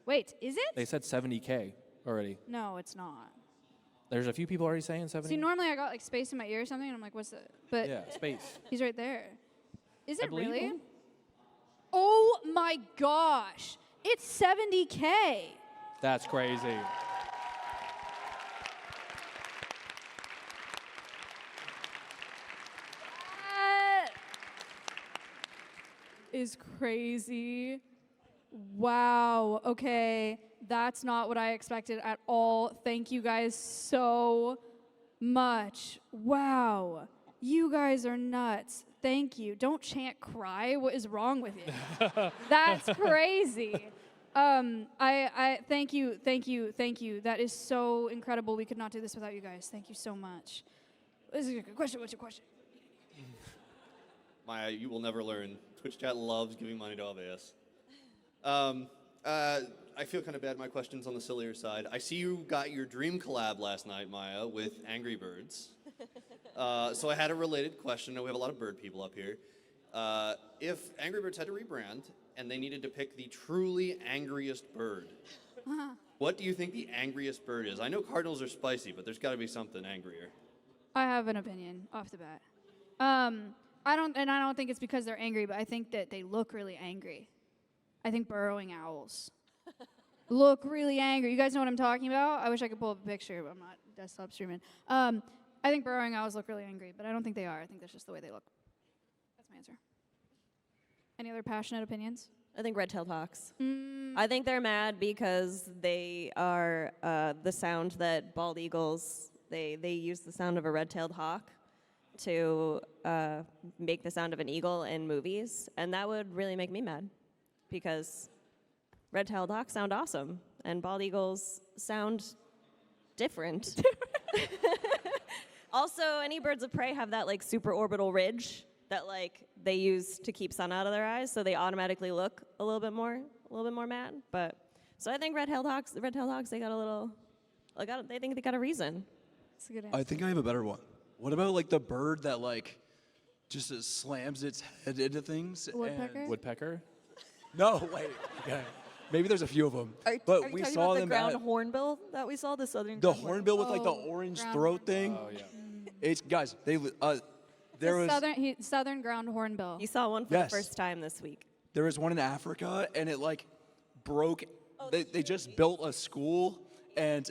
Wait, is it? They said 70K already. No, it's not. There's a few people already saying 70. See, normally I got space in my ear or something, and I'm like, what's that? But Yeah, space. he's right there. Is it believe really? him. Oh my gosh. It's 70K. That's crazy. That is crazy. Wow. Okay. That's not what I expected at all. Thank you guys so much. Wow. You guys are nuts. Thank you. Don't chant cry. What is wrong with you? That's crazy. I thank you. That is so incredible. We could not do this without you guys. Thank you so much. This is a good question. What's your question? Maya, you will never learn. Twitch chat loves giving money to Alveus. I feel kind of bad. My question's on the sillier side. I see you got your dream collab last night, Maya, with Angry Birds. So I had a related question. We have a lot of bird people up here. If Angry Birds had to rebrand and they needed to pick the truly angriest bird, what do you think the angriest bird is? I know cardinals are spicy, but there's got to be something angrier. I have an opinion off the bat. I don't think it's because they're angry, but I think that they look really angry. I think burrowing owls look really angry. You guys know what I'm talking about? I wish I could pull up a picture, but I'm not desktop streaming. I think burrowing owls look really angry, but I don't think they are. I think that's just the way they look. That's my answer. Any other passionate opinions? I think red-tailed hawks. I think they're mad because they are the sound that bald eagles, they use the sound of a red-tailed hawk to make the sound of an eagle in movies, and that would really make me mad because red-tailed hawks sound awesome, and bald eagles sound different. Also, any birds of prey have that like supraorbital ridge that like they use to keep sun out of their eyes, so they automatically look a little bit more mad. But so I think red-tailed hawks, they got a little, they think they got a reason. That's a good answer. I think I have a better one. What about like the bird that like just slams its head into things? Woodpecker? Woodpecker? No, wait. Okay. Maybe there's a few of them. Are we you talking saw about the them ground at hornbill that we saw? The southern the ground hornbill with like the Oh, orange ground throat thing. Oh, yeah. It's guys. There was southern ground hornbill. You saw one for Yes. the first time this week. there was one in Africa and it like broke. They just built a school and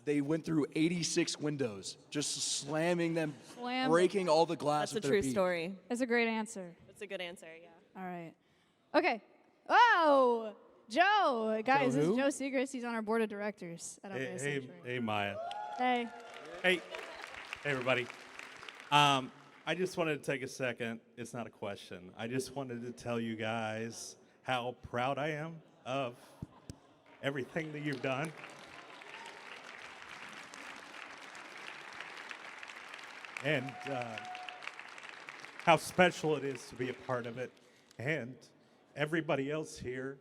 they went through 86 windows, just slamming them, Slam. breaking all the glass. That's a with their true beak. story. That's a great answer. That's a good answer, yeah. All right. Okay. Oh, Joe. Guys, this is who? Joe Segrist. He's on our board of directors at Alveus Sanctuary. Hey, Maya. Hey. Hey, everybody. I just wanted to take a second. It's not a question. I just wanted to tell you guys how proud I am of everything that you've done. And how special it is to be a part of it. And everybody else here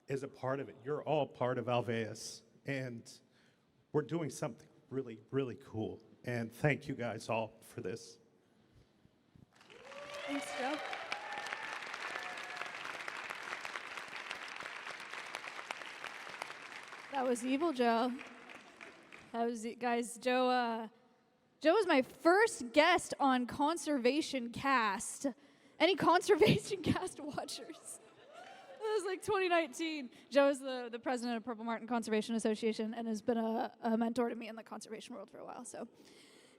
is a part of it. You're all part of Alveus. And we're doing something really, really cool. And thank you guys all for this. Thanks, Joe. That was evil, Joe. That was guys. Joe was my first guest on Conservation Cast. Any Conservation Cast watchers? It was like 2019. Joe is the president of Purple Martin Conservation Association and has been a mentor to me in the conservation world for a while. So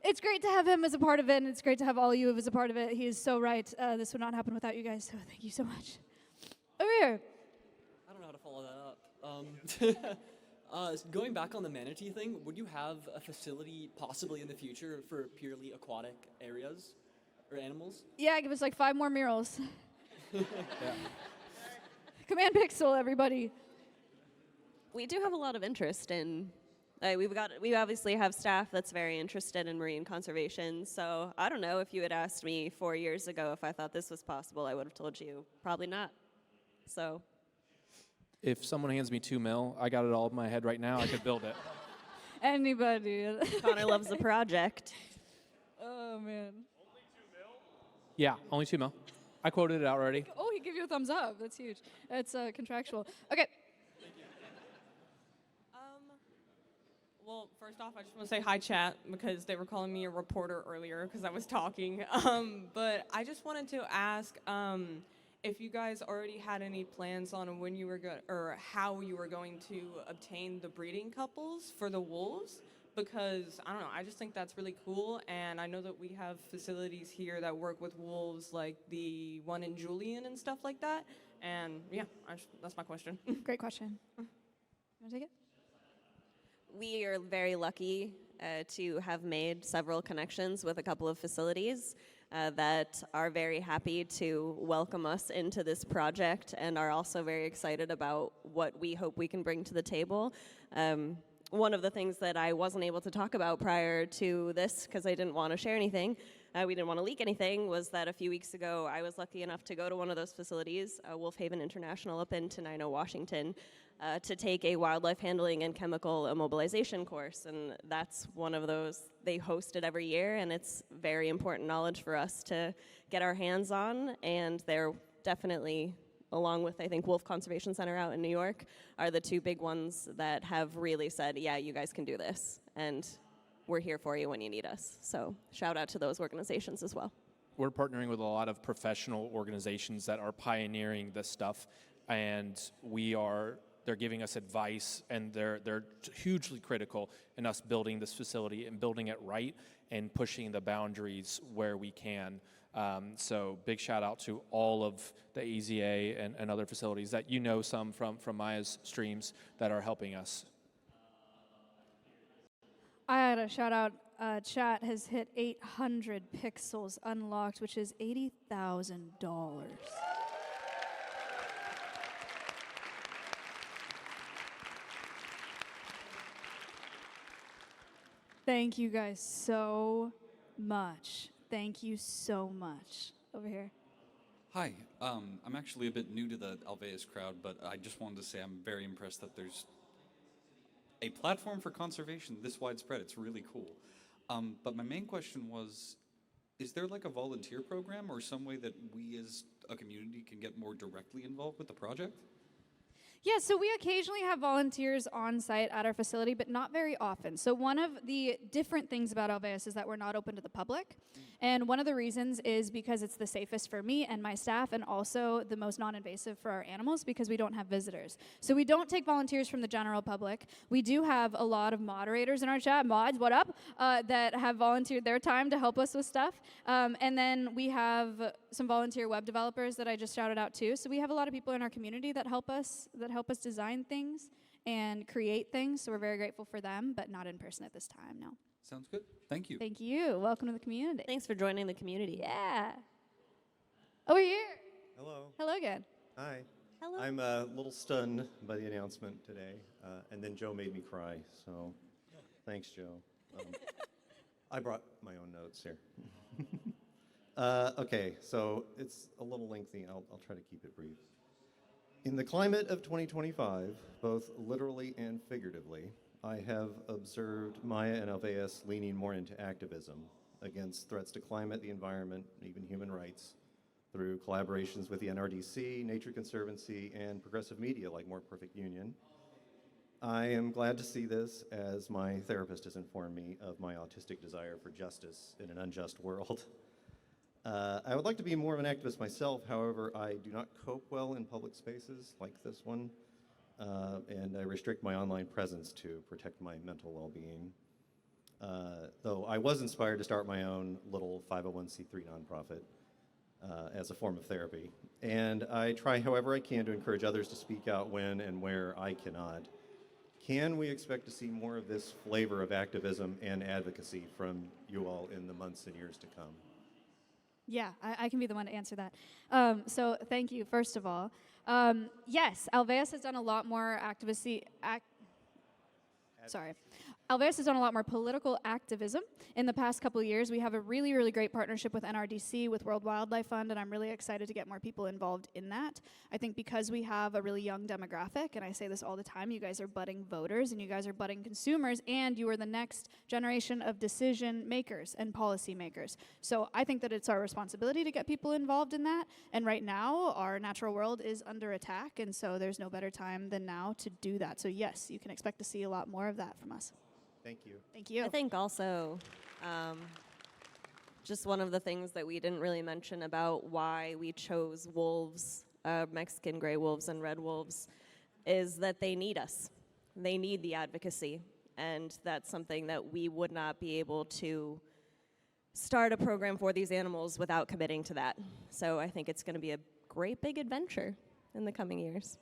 it's great to have him as a part of it, and it's great to have all you as a part of it. He is so right. This would not happen without you guys, so thank you so much. Over here. I don't know how to follow that up. Going back on the manatee thing, would you have a facility possibly in the future for purely aquatic areas or animals? Yeah, give us like 5 more murals. Command Pixel, everybody. We do have a lot of interest in. We obviously have staff that's very interested in marine conservation. So I don't know if you had asked me 4 years ago if I thought this was possible, I would have told you probably not. So. If someone hands me $2 million, I got it all in my head right now. I could build it. Anybody. Connor loves the project. Oh man. Yeah, only $2 million. I quoted it out already. Oh, he gave you a thumbs up. That's huge. That's contractual. Okay. Well, first off, I just want to say hi, chat, because they were calling me a reporter earlier because I was talking. But I just wanted to ask if you guys already had any plans on when you were or how you were going to obtain the breeding couples for the wolves, because I don't know, I just think that's really cool, and I know that we have facilities here that work with wolves, like the one in Julian and stuff like that. And yeah, that's my question. Great question. You want to take it? We are very lucky to have made several connections with a couple of facilities. that are very happy to welcome us into this project and are also very excited about what we hope we can bring to the table. One of the things that I wasn't able to talk about prior to this, because I didn't want to share anything, we didn't want to leak anything, was that a few weeks ago I was lucky enough to go to one of those facilities, Wolf Haven International up in Tenino, Washington, to take a wildlife handling and chemical immobilization course. And that's one of those they host it every year, and it's very important knowledge for us to get our hands on. And they're definitely, along with, I think, Wolf Conservation Center out in New York, are the two big ones that have really said, yeah, you guys can do this, and we're here for you when you need us. So shout out to those organizations as well. We're partnering with a lot of professional organizations that are pioneering this stuff, and they're giving us advice, and they're hugely critical in us building this facility and building it right and pushing the boundaries where we can. So big shout out to all of the AZA and other facilities that you know some from Maya's streams that are helping us. I had a shout out. Chat has hit 800 pixels unlocked, which is $80,000. Thank you guys so much. Thank you so much. Over here. Hi, I'm actually a bit new to the Alveus crowd, but I just wanted to say I'm very impressed that there's a platform for conservation this widespread. It's really cool. But my main question was, is there like a volunteer program or some way that we as a community can get more directly involved with the project? Yeah, so we occasionally have volunteers on site at our facility, but not very often. So one of the different things about Alveus is that we're not open to the public. And one of the reasons is because it's the safest for me and my staff, and also the most non-invasive for our animals because we don't have visitors. So we don't take volunteers from the general public. We do have a lot of moderators in our chat, mods, what up, that have volunteered their time to help us with stuff. And then we have some volunteer web developers that I just shouted out too. So we have a lot of people in our community that help us design things and create things. So we're very grateful for them, but not in person at this time, no. Sounds good. Thank you. Thank you. Welcome to the community. Thanks for joining the community. Yeah. Over here. Hello. Hello again. Hi. Hello. I'm a little stunned by the announcement today, and then Joe made me cry, so thanks, Joe. I brought my own notes here. Okay, so it's a little lengthy. I'll try to keep it brief. In the climate of 2025, both literally and figuratively, I have observed Maya and Alveus leaning more into activism against threats to climate, the environment, and even human rights through collaborations with the NRDC, Nature Conservancy, and progressive media like More Perfect Union. I am glad to see this, as my therapist has informed me of my autistic desire for justice in an unjust world. I would like to be more of an activist myself, however, I do not cope well in public spaces like this one, and I restrict my online presence to protect my mental well-being. Though I was inspired to start my own little 501c3 nonprofit as a form of therapy. And I try however I can to encourage others to speak out when and where I cannot. Can we expect to see more of this flavor of activism and advocacy from you all in the months and years to come? Yeah, I can be the one to answer that. So thank you, first of all. Yes, Alveus has done a lot more Alveus has done a lot more political activism in the past couple of years. We have a really, really great partnership with NRDC, with World Wildlife Fund, and I'm really excited to get more people involved in that. I think because we have a really young demographic, and I say this all the time, you guys are budding voters, and you guys are budding consumers, and you are the next generation of decision makers and policy makers. So I think that it's our responsibility to get people involved in that, and right now, our natural world is under attack, and so there's no better time than now to do that. So yes, you can expect to see a lot more of that from us. Thank you. Thank you. I think also, just one of the things that we didn't really mention about why we chose wolves, Mexican gray wolves and red wolves, is that they need us. They need the advocacy. And that's something that we would not be able to start a program for these animals without committing to that. So I think it's going to be a great big adventure in the coming years.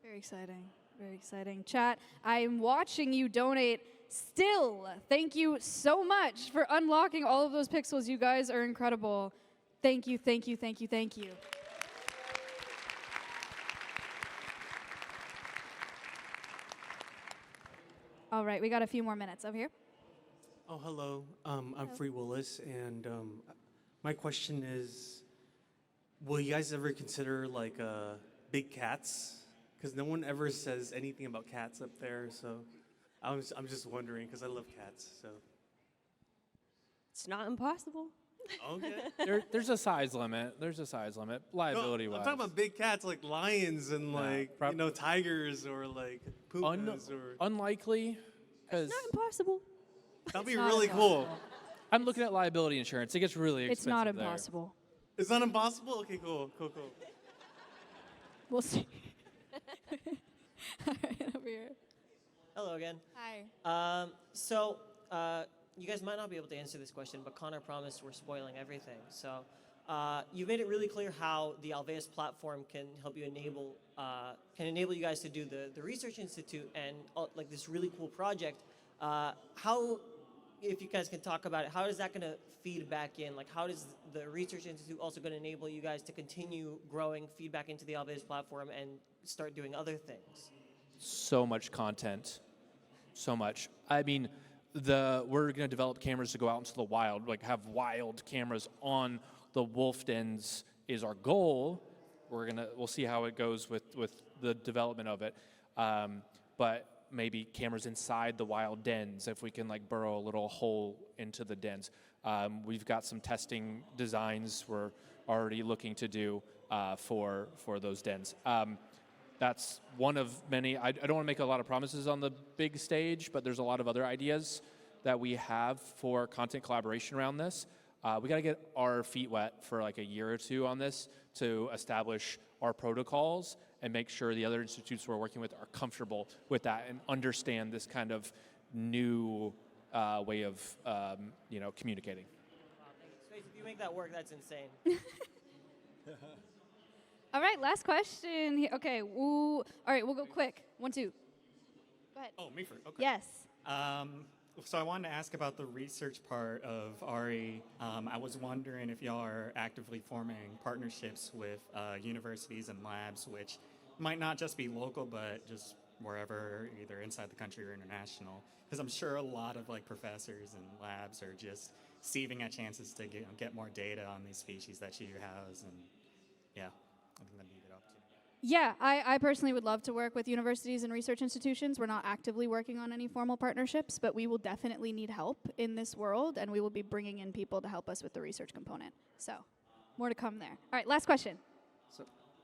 Very exciting. Very exciting. Chat, I'm watching you donate still. Thank you so much for unlocking all of those pixels. You guys are incredible. Thank you, thank you, thank you, thank you. All right, we got a few more minutes over here. Oh, hello. I'm Free Willis, and my question is, will you guys ever consider like big cats? Because no one ever says anything about cats up there, so I'm just wondering because I love cats. So It's not impossible. okay. There's a size limit. Liability-wise. I'm talking about big cats like lions and like tigers or like pumas or. Unlikely, because Not impossible. That'd be really cool. I'm looking at liability insurance. It gets really expensive. It's not there. impossible. It's not impossible? Okay, cool. We'll see. All right, over here. Hello again. Hi. You guys might not be able to answer this question, but Connor promised we're spoiling everything. So you've made it really clear how the Alveus platform can help you enable you guys to do the Research Institute and like this really cool project. How, if you guys can talk about it, how is that going to feed back in? Like, how does the Research Institute also going to enable you guys to continue growing feedback into the Alveus platform and start doing other things? So much content, so much. I mean, we're going to develop cameras to go out into the wild, like have wild cameras on the wolf dens is our goal. We'll see how it goes with the development of it, but maybe cameras inside the wild dens if we can like burrow a little hole into the dens. We've got some testing designs we're already looking to do for those dens. That's one of many. I don't want to make a lot of promises on the big stage, but there's a lot of other ideas that we have for content collaboration around this. We got to get our feet wet for like a year or two on this to establish our protocols and make sure the other institutes we're working with are comfortable with that and understand this kind of new way of communicating. Wow, thanks. If you make that work, that's insane. All right, last question. Okay, all right, we'll go quick. 1, 2. Go ahead. Oh, me first. Okay. Yes. So I wanted to ask about the research part of ARI. I was wondering if y'all are actively forming partnerships with universities and labs, which might not just be local, but just wherever, either inside the country or international. Because I'm sure a lot of like professors and labs are just seizing at chances to get more data on these species that you house, and yeah, I think that'd be a good opportunity. Yeah, I personally would love to work with universities and research institutions. We're not actively working on any formal partnerships, but we will definitely need help in this world, and we will be bringing in people to help us with the research component. So, more to come there. All right, last question.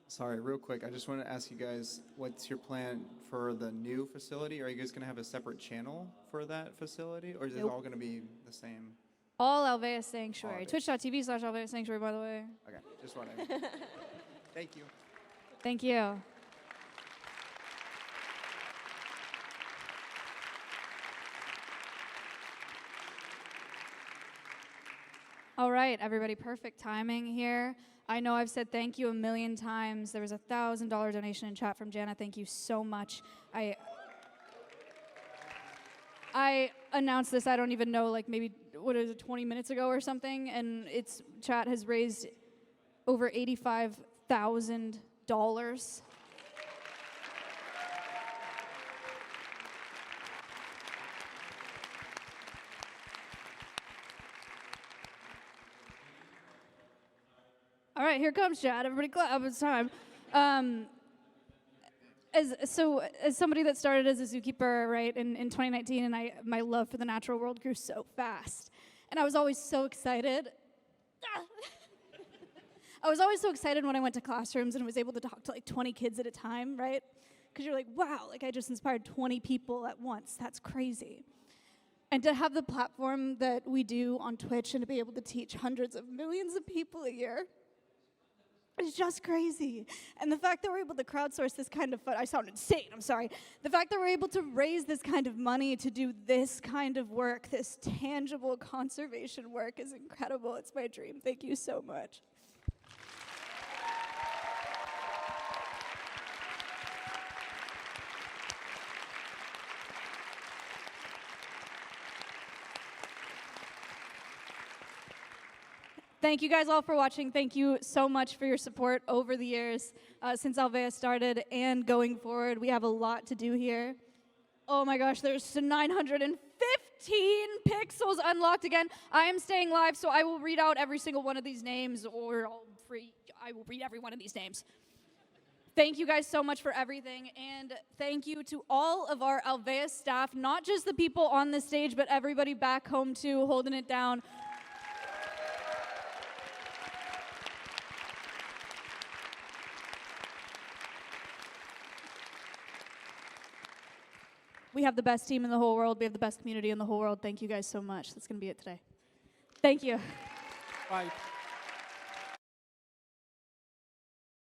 Sorry, real quick, I just wanted to ask you guys, what's your plan for the new facility? Are you guys going to have a separate channel for that facility, or is it all going to be the same? All Alveus Sanctuary. Twitch.tv/Alveus Sanctuary, by the way. Okay, just wondering. Thank you. Thank you. All right, everybody, perfect timing here. I know I've said thank you a million times. There was a $1,000 donation in chat from Jana. Thank you so much. I announced this, I don't even know, like maybe, 20 minutes ago or something, and its chat has raised over $85,000. All right, here comes chat. Everybody clap, it's time. As somebody that started as a zookeeper, right, in 2019, and my love for the natural world grew so fast. And I was always so excited. I was always so excited when I went to classrooms and was able to talk to like 20 kids at a time, right? Because you're like, wow, like I just inspired 20 people at once. That's crazy. And to have the platform that we do on Twitch and to be able to teach hundreds of millions of people a year, it's just crazy. And the fact that we're able to crowdsource this kind of I sound insane, I'm sorry. The fact that we're able to raise this kind of money to do this kind of work, this tangible conservation work is incredible. It's my dream. Thank you so much. thank you guys all for watching. Thank you so much for your support over the years since Alveus started and going forward. We have a lot to do here. Oh my gosh, there's 915 pixels unlocked again. I am staying live, so I will read out every single one of these names, or I will read every one of these names. Thank you guys so much for everything, and thank you to all of our Alveus staff, not just the people on the stage, but everybody back home too, holding it down. We have the best team in the whole world. We have the best community in the whole world. Thank you guys so much. That's going to be it today. Thank you. Bye.